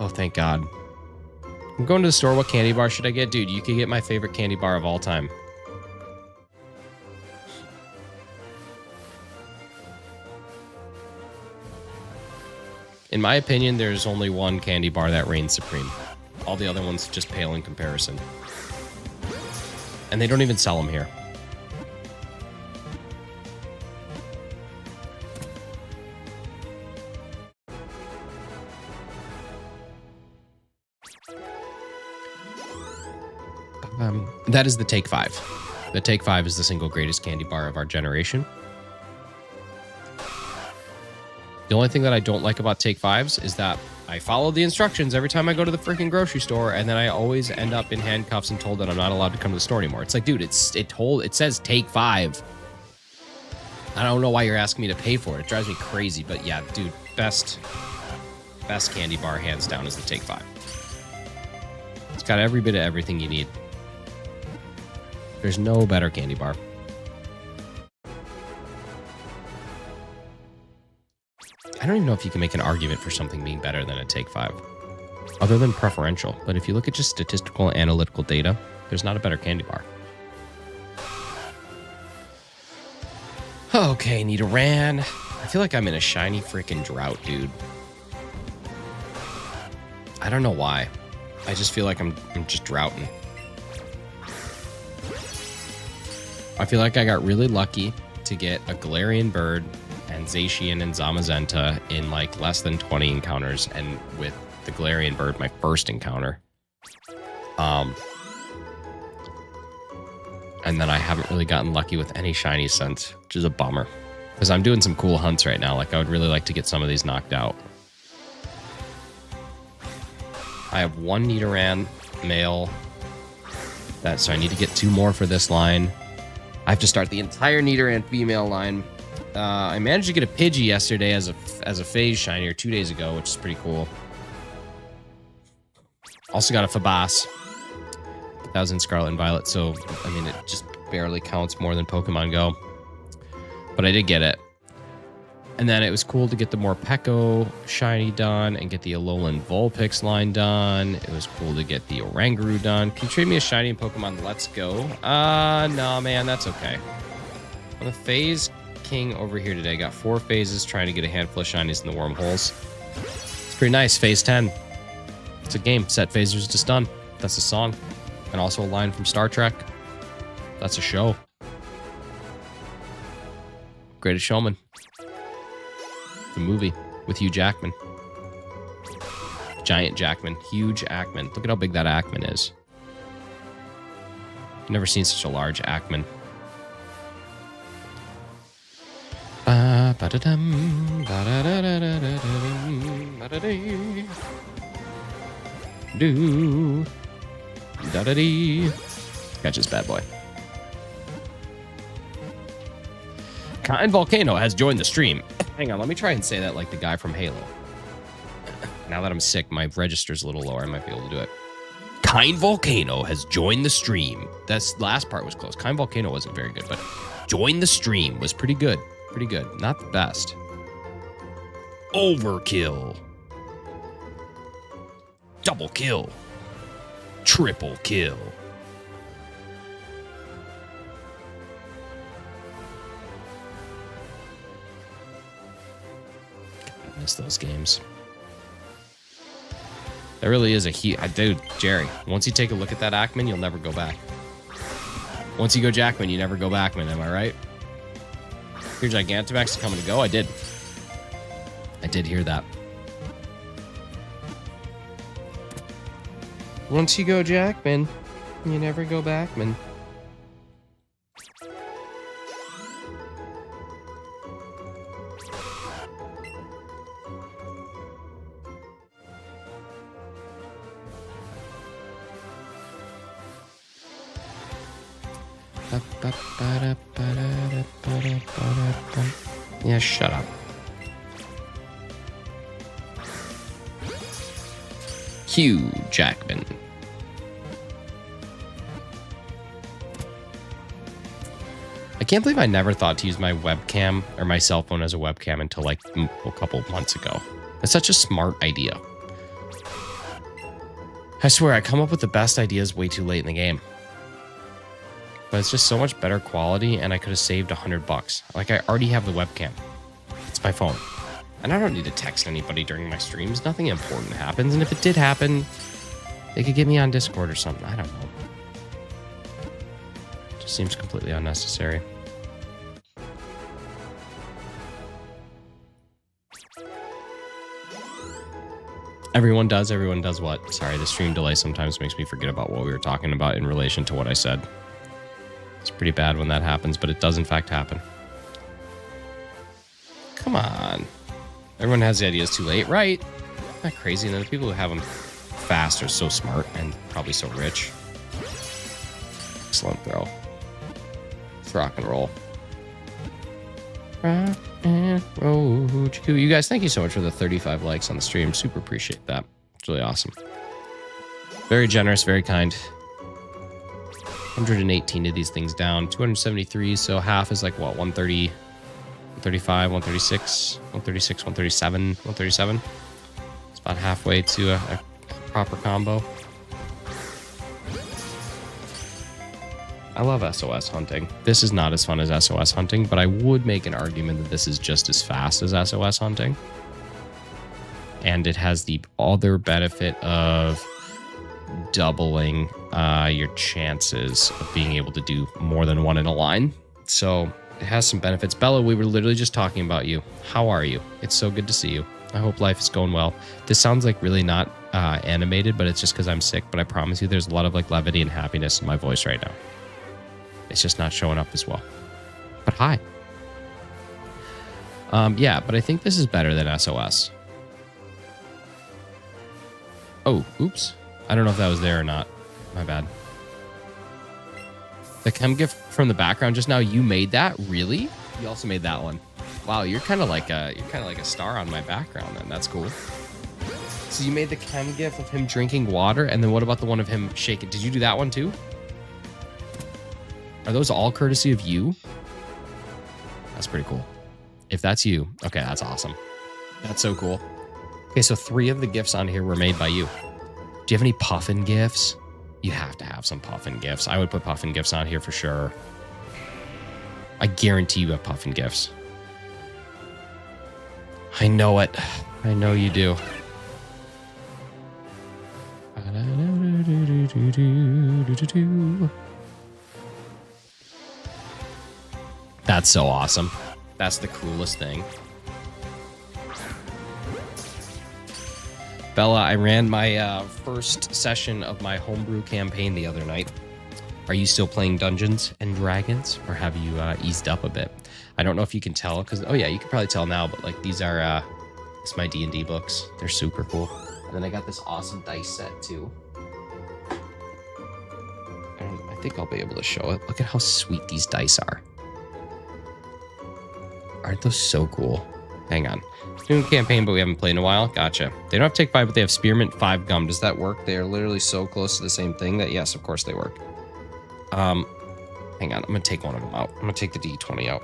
Oh, thank God. I'm going to the store. What candy bar should I get? Dude, you can get my favorite candy bar of all time. In my opinion, there's only one candy bar that reigns supreme. All the other ones just pale in comparison. And they don't even sell them here. That is the Take 5. The Take 5 is the single greatest candy bar of our generation. The only thing that I don't like about Take 5s is that I follow the instructions every time I go to the freaking grocery store, and then I always end up in handcuffs and told that I'm not allowed to come to the store anymore. It's like, dude, it says Take 5. I don't know why you're asking me to pay for it. It drives me crazy. But yeah, dude, best candy bar hands down is the Take 5. It's got every bit of everything you need. There's no better candy bar. I don't even know if you can make an argument for something being better than a Take 5, other than preferential. But if you look at just statistical analytical data, there's not a better candy bar. Okay, Nidoran. I feel like I'm in a shiny freaking drought, dude. I don't know why. I just feel like I'm just droughting. I feel like I got really lucky to get a Galarian Bird and Zacian and Zamazenta in like less than 20 encounters, and with the Galarian Bird, my first encounter. And then I haven't really gotten lucky with any shinies since, which is a bummer. Because I'm doing some cool hunts right now. Like, I would really like to get some of these knocked out. I have one Nidoran male. So I need to get 2 more for this line. I have to start the entire Nidoran female line. I managed to get a Pidgey yesterday as a phase shiny, or 2 days ago, which is pretty cool. Also got a Fabas. That was in Scarlet and Violet, so, I mean, it just barely counts more than Pokemon Go. But I did get it. And then it was cool to get the Morpeko shiny done and get the Alolan Vulpix line done. It was cool to get the Oranguru done. Can you trade me a shiny in Pokemon Let's Go? No, man, that's okay. I'm the Phase King over here today. Got 4 phases trying to get a handful of shinies in the wormholes. It's pretty nice. Phase 10. It's a game. Set phasers to stun. That's a song. And also a line from Star Trek. That's a show. Greatest Showman. The movie with Hugh Jackman. Giant Jackman. Huge Ackman. Look at how big that Ackman is. I've never seen such a large Ackman. Do. Da-da-dee. Catch this bad boy. Cotton Volcano has joined the stream. Hang on, let me try and say that like the guy from Halo. Now that I'm sick, my register's a little lower. I might be able to do it. Kind Volcano has joined the stream. That last part was close. Kind Volcano wasn't very good, but join the stream was pretty good. Pretty good. Not the best. Overkill. Double kill. Triple kill. I miss those games. There really is a dude, Jerry. Once you take a look at that Ackman, you'll never go back. Once you go Jackman, you never go backman. Am I right? Your Gigantamax is coming to go. I did hear that. Once you go Jackman, you never go backman. Yeah, shut up. Hugh Jackman. I can't believe I never thought to use my webcam or my cell phone as a webcam until like a couple months ago. It's such a smart idea. I swear, I come up with the best ideas way too late in the game. But it's just so much better quality, and I could have saved $100. Like, I already have the webcam. It's my phone. And I don't need to text anybody during my streams. Nothing important happens, and if it did happen, they could get me on Discord or something. I don't know. It just seems completely unnecessary. Everyone does what? Sorry, the stream delay sometimes makes me forget about what we were talking about in relation to what I said. It's pretty bad when that happens, but it does in fact happen. Come on. Everyone has the ideas too late, right? Isn't that crazy? And then the people who have them fast are so smart and probably so rich. Excellent throw. Let's rock and roll. Rock and roll. You guys, thank you so much for the 35 likes on the stream. Super appreciate that. It's really awesome. Very generous, very kind. 118 of these things down. 273, so half is like what? 130, 135, 136, 136, 137, 137. It's about halfway to a proper combo. I love SOS hunting. This is not as fun as SOS hunting, but I would make an argument that this is just as fast as SOS hunting. And it has the other benefit of doubling your chances of being able to do more than one in a line. So it has some benefits. Bella, we were literally just talking about you. How are you? It's so good to see you. I hope life is going well. This sounds like really not animated, but it's just because I'm sick. But I promise you there's a lot of like levity and happiness in my voice right now. It's just not showing up as well. But hi. Yeah, but I think this is better than SOS. Oh, oops. I don't know if that was there or not. My bad. The chem gift from the background just now, you made that? Really? You also made that one. Wow, you're kind of like a star on my background then. That's cool. So you made the chem gif of him drinking water, and then what about the one of him shaking? Did you do that one too? Are those all courtesy of you? That's pretty cool. If that's you, okay, that's awesome. That's so cool. Okay, so 3 of the gifts on here were made by you. Do you have any puffin gifts? You have to have some puffin gifts. I would put puffin gifts on here for sure. I guarantee you have puffin gifts. I know it. I know you do. That's so awesome. That's the coolest thing. Bella, I ran my first session of my homebrew campaign the other night. Are you still playing Dungeons and Dragons, or have you eased up a bit? I don't know if you can tell, because, oh yeah, you can probably tell now, but like these are, it's my D&D books. They're super cool. And then I got this awesome dice set too. And I think I'll be able to show it. Look at how sweet these dice are. Aren't those so cool? Hang on. Doing campaign, but we haven't played in a while. Gotcha. They don't have Take 5, but they have Spearmint 5 Gum. Does that work? They are literally so close to the same thing that, yes, of course they work. Hang on. I'm going to take one of them out. I'm going to take the D20 out.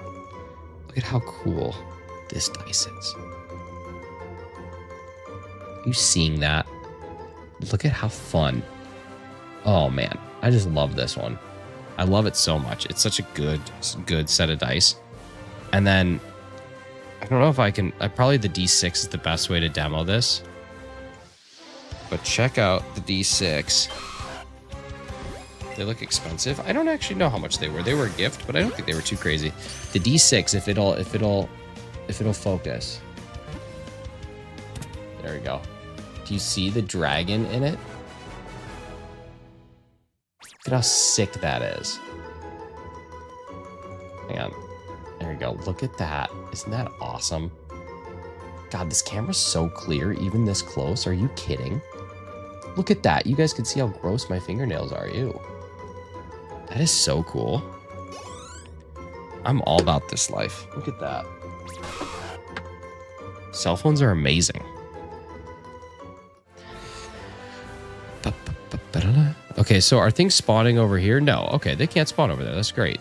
Look at how cool this dice is. Are you seeing that? Look at how fun. Oh, man. I just love this one. I love it so much. It's such a good set of dice. And then I don't know if I can, probably the D6 is the best way to demo this. But check out the D6. They look expensive. I don't actually know how much they were. They were a gift, but I don't think they were too crazy. The D6, if it'll focus. There we go. Do you see the dragon in it? Look at how sick that is. Hang on. There we go. Look at that. Isn't that awesome? God, this camera's so clear, even this close. Are you kidding? Look at that. You guys can see how gross my fingernails are. Ew. That is so cool. I'm all about this life. Look at that. Cell phones are amazing. Okay, so are things spawning over here? No. Okay, they can't spawn over there. That's great.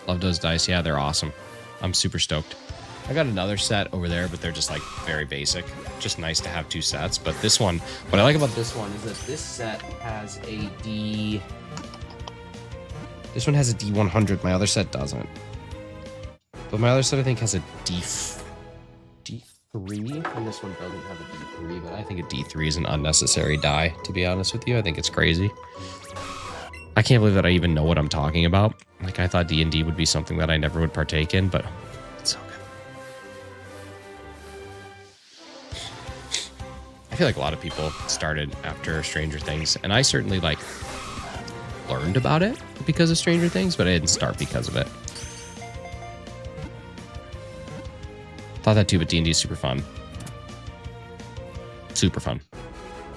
Love those dice. Yeah, they're awesome. I'm super stoked. I got another set over there, but they're just like very basic. Just nice to have 2 sets. But this one, what I like about this one is that this set has a D. This one has a D100. My other set doesn't. But my other set, I think, has a D3. And this one doesn't have a D3. But I think a D3 is an unnecessary die, to be honest with you. I think it's crazy. I can't believe that I even know what I'm talking about. Like, I thought D&D would be something that I never would partake in, but it's so good. I feel like a lot of people started after Stranger Things, and I certainly, like, learned about it because of Stranger Things, but I didn't start because of it. Thought that too, but D&D is super fun. Super fun.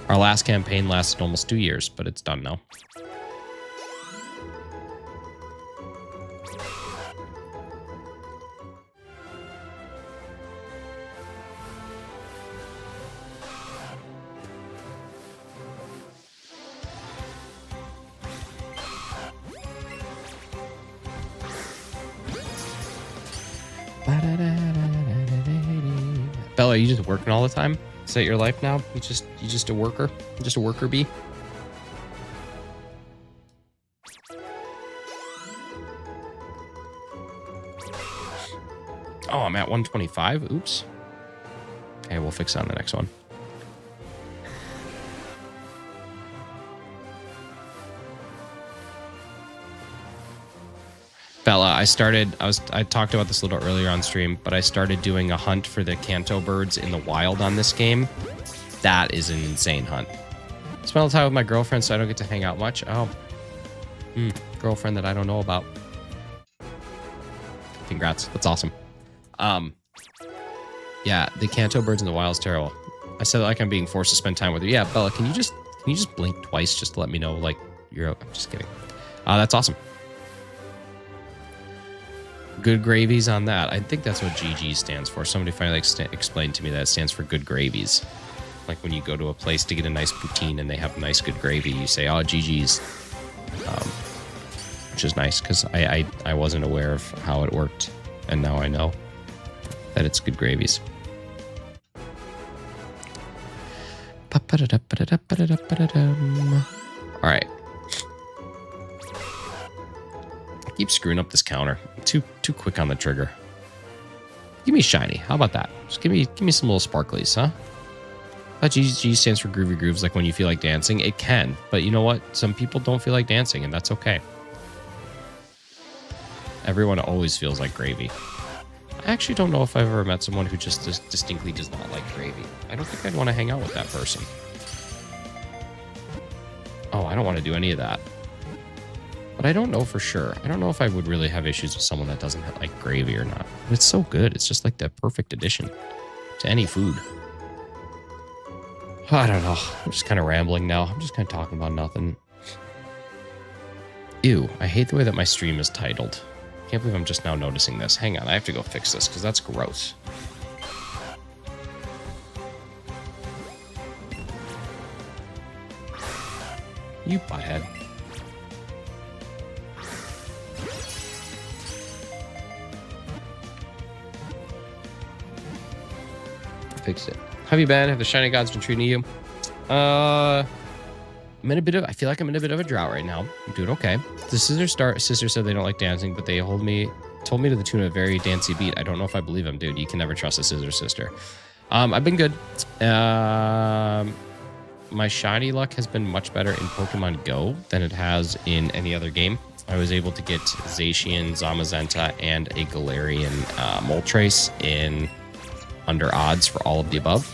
Our last campaign lasted almost 2 years, but it's done now. Bella, are you just working all the time? Is that your life now? You just a worker? Just a worker bee? Oh, I'm at 125. Oops. Okay, we'll fix that on the next one. Bella, I talked about this a little earlier on stream, but I started doing a hunt for the Kanto birds in the wild on this game. That is an insane hunt. Spend all the time with my girlfriend, so I don't get to hang out much. Oh. Girlfriend that I don't know about. Congrats. That's awesome. Yeah, the Kanto birds in the wild is terrible. I said like I'm being forced to spend time with her. Yeah, Bella, can you just blink twice just to let me know like you're I'm just kidding. That's awesome. Good gravies on that. I think that's what GG stands for. Somebody finally explained to me that it stands for good gravies. Like when you go to a place to get a nice poutine and they have nice good gravy, you say, oh, GG's. Which is nice because I wasn't aware of how it worked. And now I know that it's good gravies. All right. Keep screwing up this counter. Too quick on the trigger. Give me shiny. How about that? Just give me some little sparklies, huh? GG stands for groovy grooves, like when you feel like dancing. It can, but you know what? Some people don't feel like dancing, and that's okay. Everyone always feels like gravy. I actually don't know if I've ever met someone who just distinctly does not like gravy. I don't think I'd want to hang out with that person. Oh, I don't want to do any of that. But I don't know for sure. I don't know if I would really have issues with someone that doesn't like gravy or not. But it's so good. It's just like the perfect addition to any food. I don't know. I'm just kind of rambling now. I'm just kind of talking about nothing. Ew, I hate the way that my stream is titled. Can't believe I'm just now noticing this. Hang on, I have to go fix this because that's gross. You butthead. Fix it. How have you been? Have the shiny gods been treating you? I feel like I'm in a bit of a drought right now. I'm doing okay. The sister said they don't like dancing, but they told me to the tune of a very dancey beat. I don't know if I believe them, dude. You can never trust a scissor sister. I've been good. My shiny luck has been much better in Pokemon Go than it has in any other game. I was able to get Zacian, Zamazenta, and a Galarian Moltres in under odds for all of the above.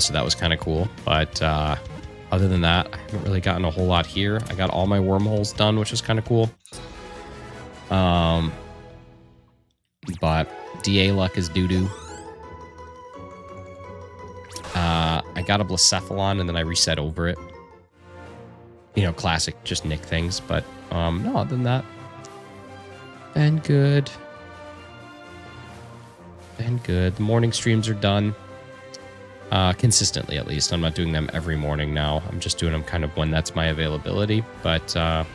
So that was kind of cool. But other than that, I haven't really gotten a whole lot here. I got all my wormholes done, which is kind of cool. But DA luck is doo-doo. I got a Blacephalon and then I reset over it. You know, classic, just nick things. But no, other than that, been good. Been good. The morning streams are done. Consistently, at least. I'm not doing them every morning now. I'm just doing them kind of when that's my availability. But I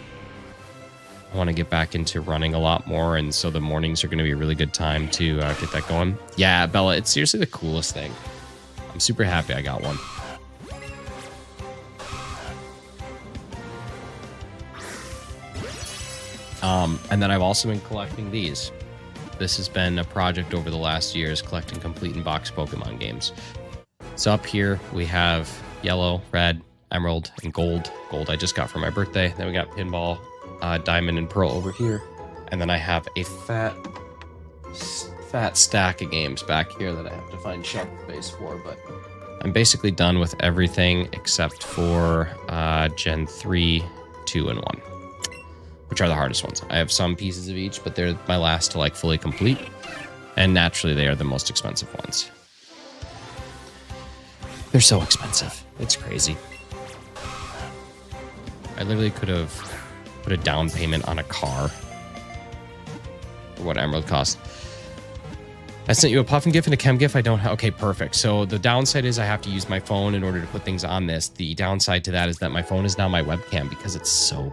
want to get back into running a lot more, and so the mornings are going to be a really good time to get that going. Yeah, Bella, it's seriously the coolest thing. I'm super happy I got one. And then I've also been collecting these. This has been a project over the last years, collecting complete in box Pokemon games. So up here we have yellow, red, emerald, and gold. Gold I just got for my birthday. Then we got pinball, diamond, and pearl over here. And then I have a fat stack of games back here that I have to find shelf space for. But I'm basically done with everything except for Gen 3, 2, and 1. Which are the hardest ones. I have some pieces of each, but they're my last to like fully complete. And naturally, they are the most expensive ones. They're so expensive. It's crazy. I literally could have put a down payment on a car for what Emerald cost. I sent you a Puffin GIF and a Chem GIF. I don't have. Okay, perfect. So the downside is I have to use my phone in order to put things on this. The downside to that is that my phone is now my webcam because it's so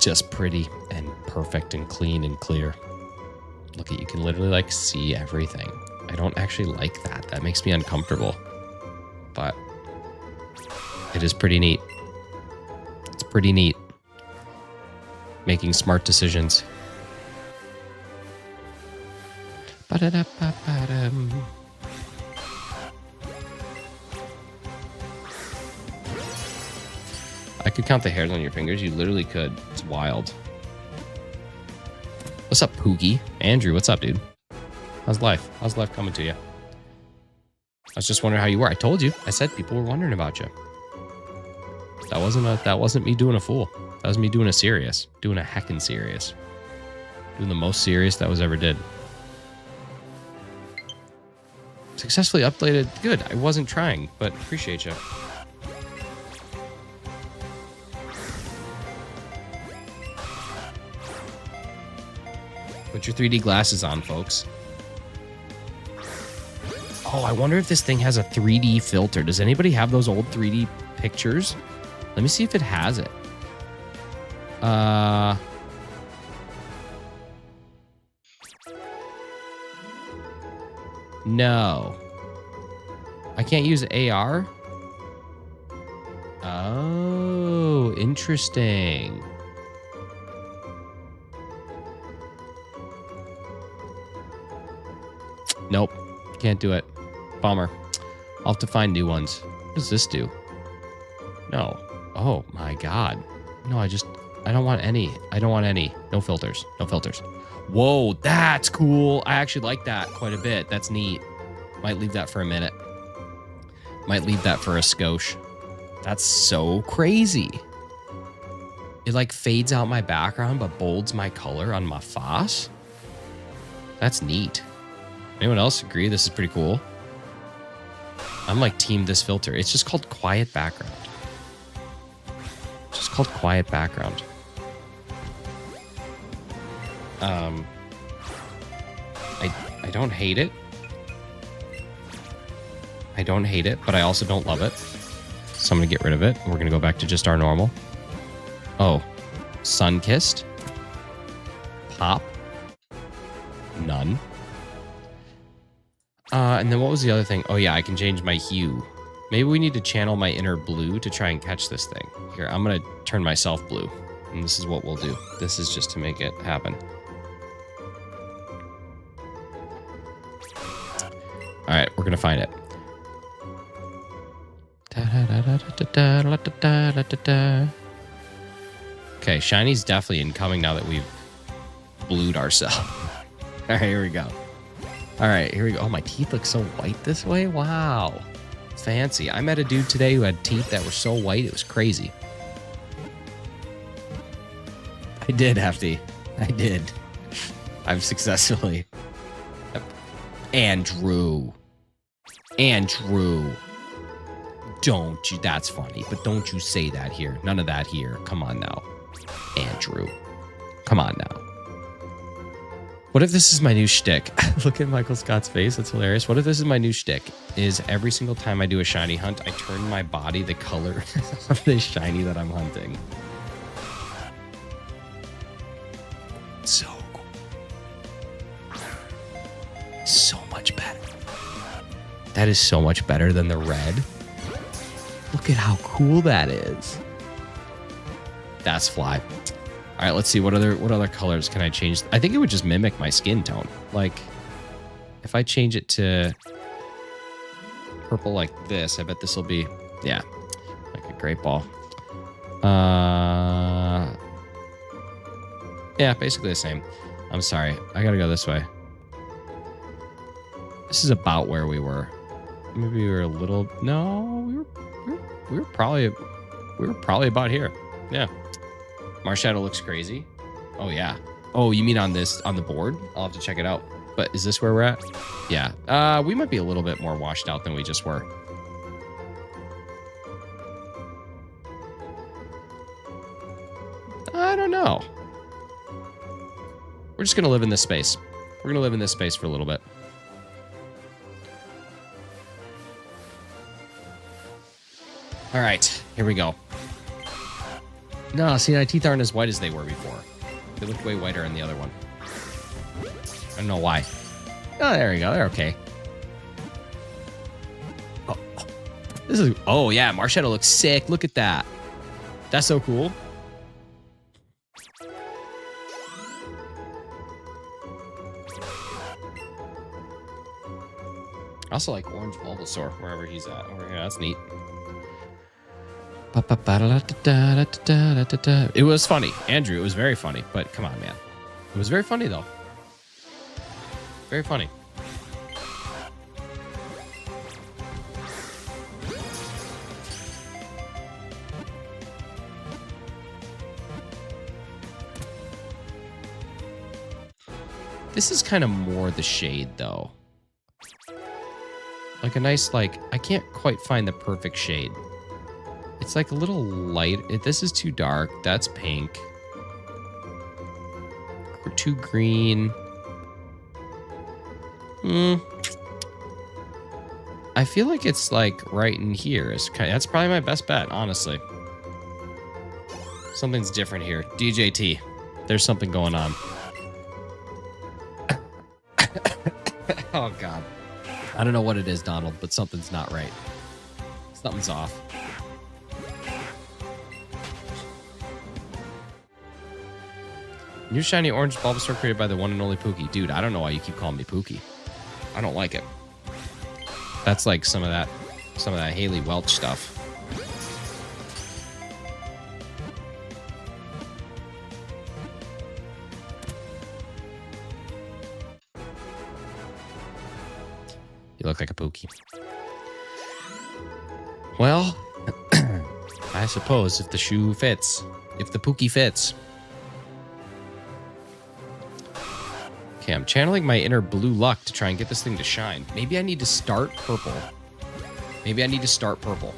just pretty and perfect and clean and clear. Look at, you can literally like see everything. I don't actually like that. That makes me uncomfortable. But it is pretty neat. It's pretty neat. Making smart decisions. Ba-da-da-ba-ba-dum. I could count the hairs on your fingers. You literally could. It's wild. What's up, Poogie? Andrew, what's up, dude? How's life? How's life coming to you? I was just wondering how you were. I told you. I said people were wondering about you. That wasn't me doing a fool. That was me doing a serious. Doing a heckin' serious. Doing the most serious that was ever did. Successfully updated. Good. I wasn't trying, but appreciate you. Put your 3D glasses on, folks. Oh, I wonder if this thing has a 3D filter. Does anybody have those old 3D pictures? Let me see if it has it. No. I can't use AR? Oh, interesting. Nope. Can't do it. Bummer. I'll have to find new ones. What does this do? No. Oh my god. No, I don't want any. I don't want any. No filters. No filters. Whoa, that's cool. I actually like that quite a bit. That's neat. Might leave that for a minute. Might leave that for a skosh. That's so crazy. It like fades out my background but bolds my color on my face. That's neat. Anyone else agree this is pretty cool? I'm like team this filter. It's just called quiet background. It's just called quiet background. I don't hate it. I don't hate it, but I also don't love it. So I'm gonna get rid of it. We're gonna go back to just our normal. Oh, sun-kissed. Pop. None. And then what was the other thing? Oh yeah, I can change my hue. Maybe we need to channel my inner blue to try and catch this thing. Here, I'm gonna turn myself blue. And this is what we'll do. This is just to make it happen. All right, we're gonna find it. Okay, shiny's definitely incoming now that we've blued ourselves. All right, here we go. All right, here we go. Oh, my teeth look so white this way. Wow. Fancy. I met a dude today who had teeth that were so white, it was crazy. I did, Hefty. I did. I've successfully. Andrew. Andrew. Don't you. That's funny, but don't you say that here. None of that here. Come on now. Andrew. Come on now. What if this is my new shtick? Look at Michael Scott's face. That's hilarious. What if this is my new shtick? Is every single time I do a shiny hunt, I turn my body the color of the shiny that I'm hunting. So cool. So much better. That is so much better than the red. Look at how cool that is. That's fly. All right, let's see what other colors can I change? I think it would just mimic my skin tone. Like if I change it to purple like this, I bet this will be, yeah, like a great ball. Yeah, basically the same. I'm sorry. I got to go this way. This is about where we were. Maybe we were a little, no, we were probably about here. Yeah. Marshadow looks crazy. Oh, yeah. Oh, you mean on the board? I'll have to check it out. But is this where we're at? Yeah. We might be a little bit more washed out than we just were. I don't know. We're just going to live in this space. We're going to live in this space for a little bit. All right. Here we go. No, see, my teeth aren't as white as they were before. They looked way whiter in the other one. don't know why. Oh, there we go. They're okay. Oh, this is... Oh, yeah. Marshadow looks sick. Look at that. That's so cool. I also like Orange Bulbasaur, wherever he's at. Oh, yeah, that's neat. It was funny. Andrew, it was very funny. But come on, man. It was very funny, though. Very funny. This is kind of more the shade, though. Like a nice, like, I can't quite find the perfect shade. It's like a little light. This is too dark. That's pink. Or too green. I feel like it's like right in here. That's probably my best bet, honestly. Something's different here. DJT. There's something going on. Oh, God. I don't know what it is, Donald, but something's not right. Something's off. New shiny orange Bulbasaur created by the one and only Pookie. Dude, I don't know why you keep calling me Pookie. I don't like it. That's like some of that Haley Welch stuff. You look like a Pookie. Well, I suppose if the shoe fits, if the Pookie fits. Okay, I'm channeling my inner blue luck to try and get this thing to shine. Maybe I need to start purple. Maybe I need to start purple.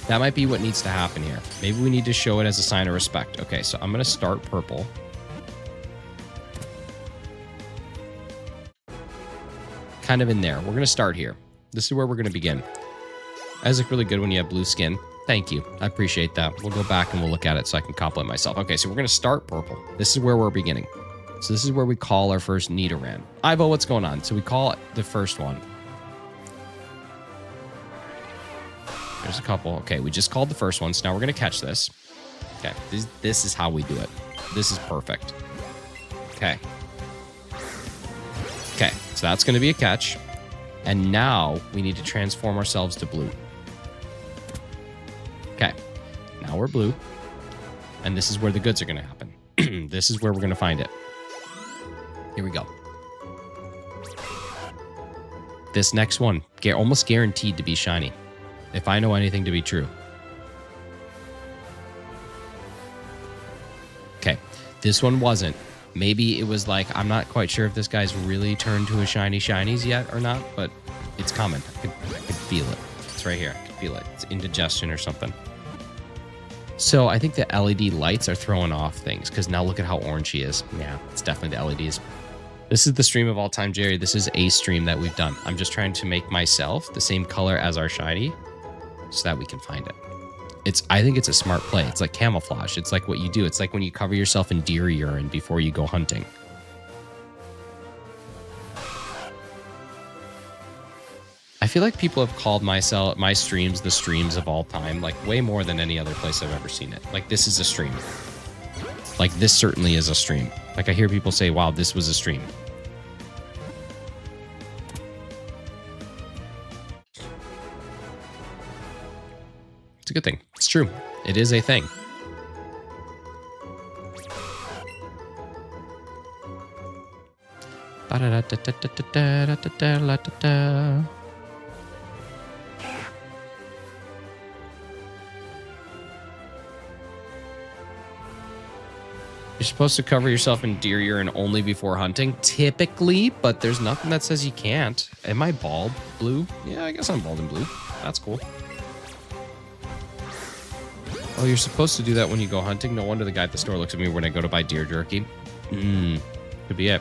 That might be what needs to happen here. Maybe we need to show it as a sign of respect. Okay, so I'm going to start purple. Kind of in there. We're going to start here. This is where we're going to begin. Eyes look really good when you have blue skin. Thank you. I appreciate that. We'll go back and we'll look at it so I can compliment myself. Okay, so we're going to start purple. This is where we're beginning. So this is where we call our first Nidoran. Ivo, what's going on? So we call it the first one. There's a couple. Okay, we just called the first one. So now we're going to catch this. Okay, this is how we do it. This is perfect. Okay. Okay, so that's going to be a catch. And now we need to transform ourselves to blue. Okay, now we're blue. And this is where the goods are going to happen. This is where we're going to find it. Here we go. This next one, almost guaranteed to be shiny, if I know anything to be true. Okay, this one wasn't. Maybe it was like, I'm not quite sure if this guy's really turned to a shinies yet or not, but it's coming. I could feel it. It's right here. I can feel it. It's indigestion or something. So I think the LED lights are throwing off things because now look at how orange he is. Yeah, it's definitely the LEDs. This is the stream of all time, Jerry. This is a stream that we've done. I'm just trying to make myself the same color as our shiny so that we can find it. I think it's a smart play. It's like camouflage. It's like what you do. It's like when you cover yourself in deer urine before you go hunting. I feel like people have called my streams the streams of all time, like way more than any other place I've ever seen it. Like this is a stream. Like this certainly is a stream. Like I hear people say, wow, this was a stream. It's a good thing. It's true. It is a thing. You're supposed to cover yourself in deer urine only before hunting, typically, but there's nothing that says you can't. Am I bald blue? Yeah, I guess I'm bald and blue. That's cool. Oh, you're supposed to do that when you go hunting? No wonder the guy at the store looks at me when I go to buy deer jerky. Could be it.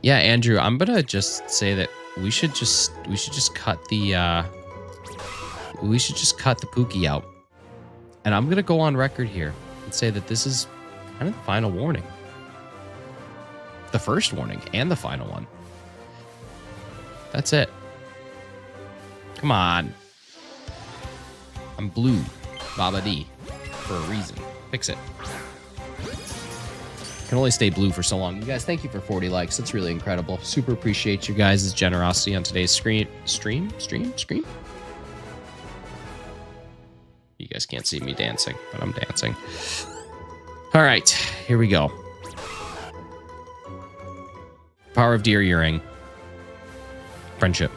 Yeah, Andrew, I'm gonna just say that we should just cut the Pookie out. And I'm gonna go on record here and say that this is kind of the final warning. The first warning and the final one. That's it. Come on. I'm blue. Baba D. For a reason. Fix it. Can only stay blue for so long. You guys, thank you for 40 likes. That's really incredible. Super appreciate you guys' generosity on today's stream. You guys can't see me dancing, but I'm dancing. All right, here we go. Power of Deer Earring. Friendship.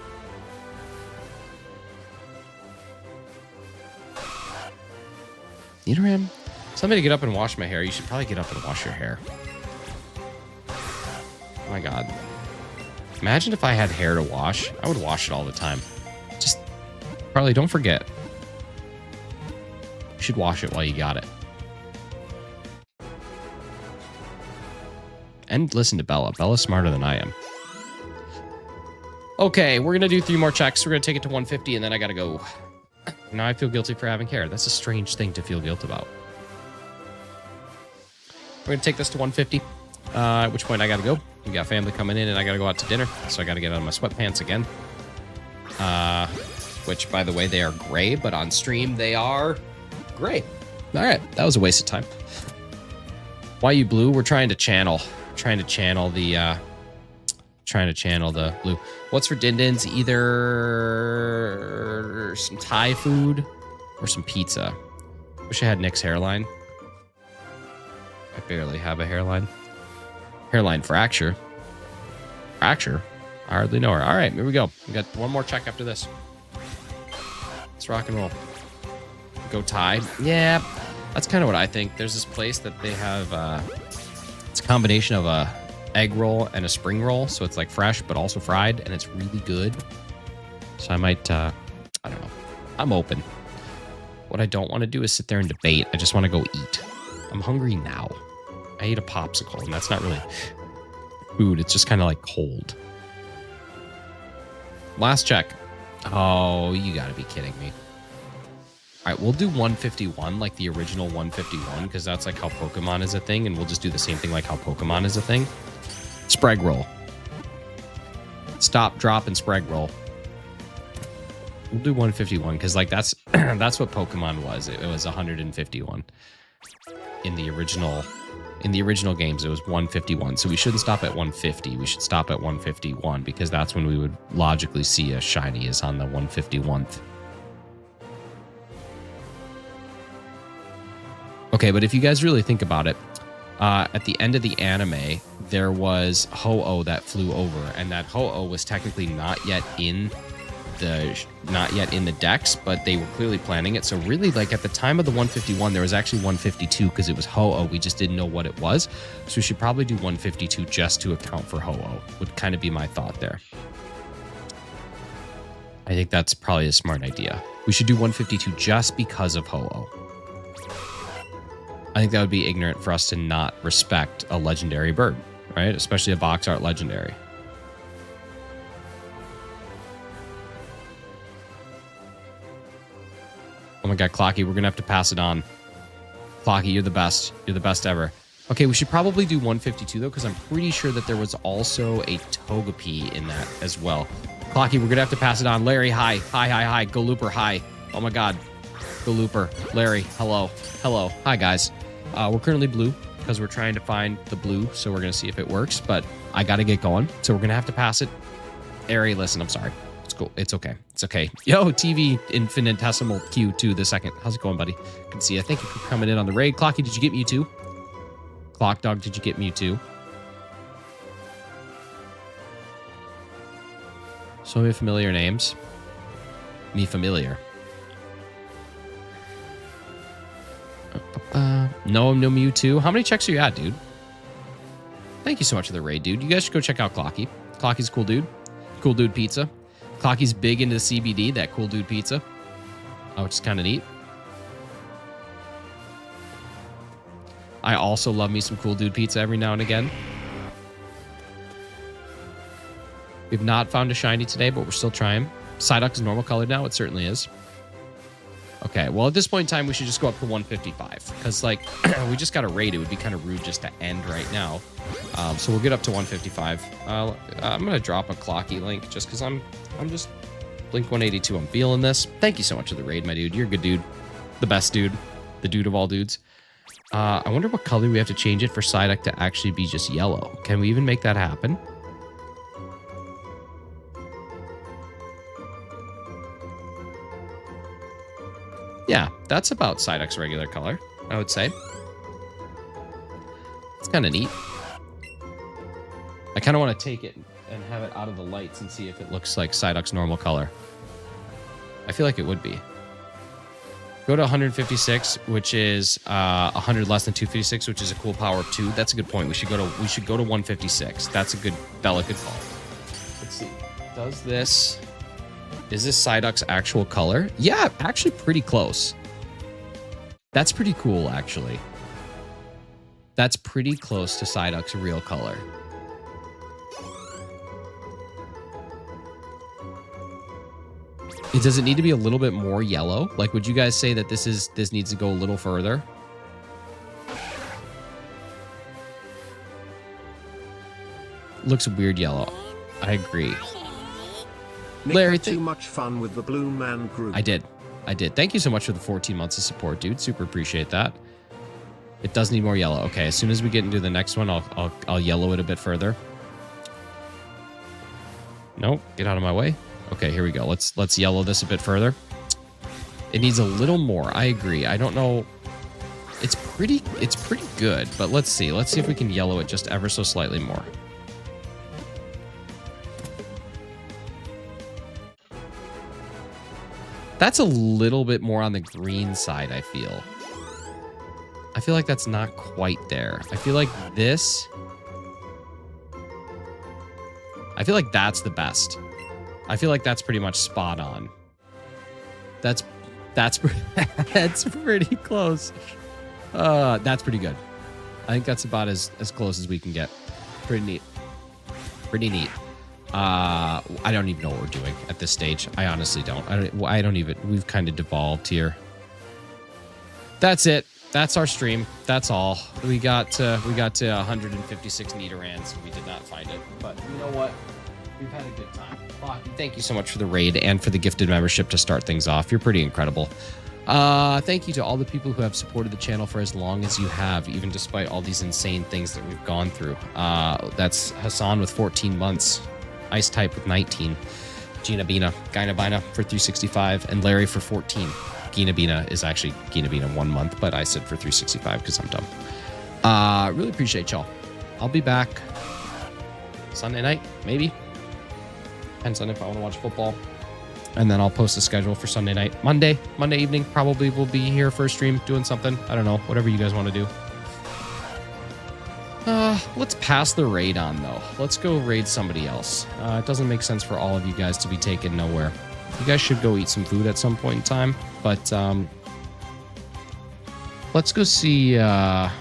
Nidoran, tell me to get up and wash my hair. You should probably get up and wash your hair. Oh my God. Imagine if I had hair to wash. I would wash it all the time. Just, Carly, don't forget. You should wash it while you got it. And listen to Bella. Bella's smarter than I am. Okay, we're going to do 3 more checks. We're going to take it to 150, and then I got to go. Now I feel guilty for having hair. That's a strange thing to feel guilt about. We're going to take this to 150, at which point I got to go. We got family coming in, and I got to go out to dinner, so I got to get out of my sweatpants again. Which, by the way, they are gray, but on stream, they are gray. All right, that was a waste of time. Why you blue? We're trying to channel the blue. What's for din-dins? Either some Thai food or some pizza. Wish I had Nick's hairline. I barely have a hairline. Hairline fracture. Fracture? I hardly know her. All right, here we go. We got one more check after this. Let's rock and roll. Go Thai. Yeah, that's kind of what I think. There's this place that they have... it's a combination of a egg roll and a spring roll, so it's like fresh but also fried, and it's really good. So I might I don't know, I'm open. What I don't want to do is sit there and debate. I just want to go eat. I'm hungry now. I ate a popsicle, and that's not really food. It's just kind of like cold. Last check. Oh, you gotta be kidding me. All right, we'll do 151, like the original 151, because that's like how Pokemon is a thing, and we'll just do the same thing like how Pokemon is a thing. Sprague roll. Stop, drop, and Sprague roll. We'll do 151, because like that's that's what Pokemon was. It was 151 in the original games. It was 151, so we shouldn't stop at 150. We should stop at 151, because that's when we would logically see a shiny is on the 151th. Okay, but if you guys really think about it, at the end of the anime, there was Ho-Oh that flew over, and that Ho-Oh was technically not yet in the decks, but they were clearly planning it. So really, like at the time of the 151, there was actually 152 because it was Ho-Oh. We just didn't know what it was. So we should probably do 152 just to account for Ho-Oh, would kind of be my thought there. I think that's probably a smart idea. We should do 152 just because of Ho-Oh. I think that would be ignorant for us to not respect a legendary bird, right? Especially a box art legendary. Oh my God, Clocky, we're going to have to pass it on. Clocky, you're the best. You're the best ever. Okay, we should probably do 152 though, because I'm pretty sure that there was also a Togepi in that as well. Clocky, we're going to have to pass it on. Larry, hi. Hi. Go Looper, hi. Oh my God. Go Looper. Larry, hello. Hello. Hi, guys. We're currently blue because we're trying to find the blue, so we're going to see if it works, but I got to get going, so we're going to have to pass it. Ari, listen, I'm sorry. It's cool. It's okay. It's okay. Yo, TV Infinitesimal Q2 the second. How's it going, buddy? Good to see you. Thank you for coming in on the raid. Clocky, did you get Mewtwo? Clock Dog, did you get Mewtwo? So many familiar names. Me familiar. No Mewtwo. How many checks are you at, dude? Thank you so much for the raid, dude. You guys should go check out Clocky. Clocky's a cool dude. Cool dude pizza. Clocky's big into the CBD, that cool dude pizza. Which is kind of neat. I also love me some cool dude pizza every now and again. We've not found a shiny today, but we're still trying. Psyduck is normal colored now. It certainly is. Okay, well, at this point in time, we should just go up to 155 because, like, we just got a raid. It would be kind of rude just to end right now. So we'll get up to 155. I'm going to drop a Clocky link just because I'm just Blink 182. I'm feeling this. Thank you so much for the raid, my dude. You're a good dude. The best dude. The dude of all dudes. I wonder what color we have to change it for Psyduck to actually be just yellow. Can we even make that happen? Yeah, that's about Psyduck's regular color, I would say. It's kind of neat. I kind of want to take it and have it out of the lights and see if it looks like Psyduck's normal color. I feel like it would be. Go to 156, which is 100 less than 256, which is a cool power of 2. That's a good point. We should go to 156. That's a good Bella good call. Let's see. Does this? Is this Psyduck's actual color? Yeah, actually pretty close. That's pretty cool, actually. That's pretty close to Psyduck's real color. Does it need to be a little bit more yellow? Like, would you guys say that this needs to go a little further? Looks weird yellow. I agree. Nick, Larry, too much fun with the Blue Man Group. I did. Thank you so much for the 14 months of support, dude. Super appreciate that. It does need more yellow. Okay, as soon as we get into the next one, I'll yellow it a bit further. Nope, get out of my way. Okay, here we go. Let's yellow this a bit further. It needs a little more. I agree. I don't know. It's pretty good, but let's see. Let's see if we can yellow it just ever so slightly more. That's a little bit more on the green side, I feel. I feel like that's not quite there. I feel like this... I feel like that's the best. I feel like that's pretty much spot on. That's that's pretty close. That's pretty good. I think that's about as close as we can get. Pretty neat. Pretty neat. I don't even know what we're doing at this stage. I honestly don't. I don't even. We've kind of devolved here. That's it. That's our stream. That's all. We got to 156 Nidorans. We did not find it, but you know what? We've had a good time. Thank you so much for the raid and for the gifted membership to start things off. You're pretty incredible. Thank you to all the people who have supported the channel for as long as you have, even despite all these insane things that we've gone through. That's Hassan with 14 months. Ice Type with 19, Gina Bina, Gina Bina for 365, and Larry for 14. Gina Bina is actually Gina Bina 1 month, but I said for 365 because I'm dumb. Really appreciate y'all. I'll be back Sunday night, maybe. Depends on if I want to watch football. And then I'll post a schedule for Sunday night. Monday evening, probably we'll be here for a stream doing something. I don't know, whatever you guys want to do. Let's pass the raid on, though. Let's go raid somebody else. It doesn't make sense for all of you guys to be taken nowhere. You guys should go eat some food at some point in time. But, let's go see, let's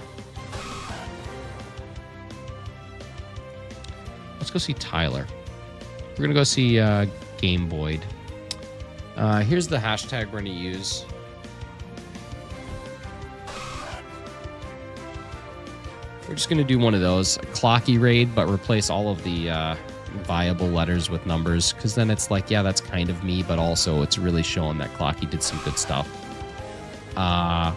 go see Tyler. We're going to go see, Game Boyd. Here's the hashtag we're going to use. We're just going to do one of those, a Clocky raid, but replace all of the viable letters with numbers, because then it's like, yeah, that's kind of me, but also it's really showing that Clocky did some good stuff. I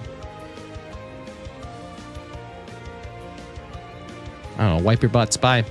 don't know, wipe your butts, bye.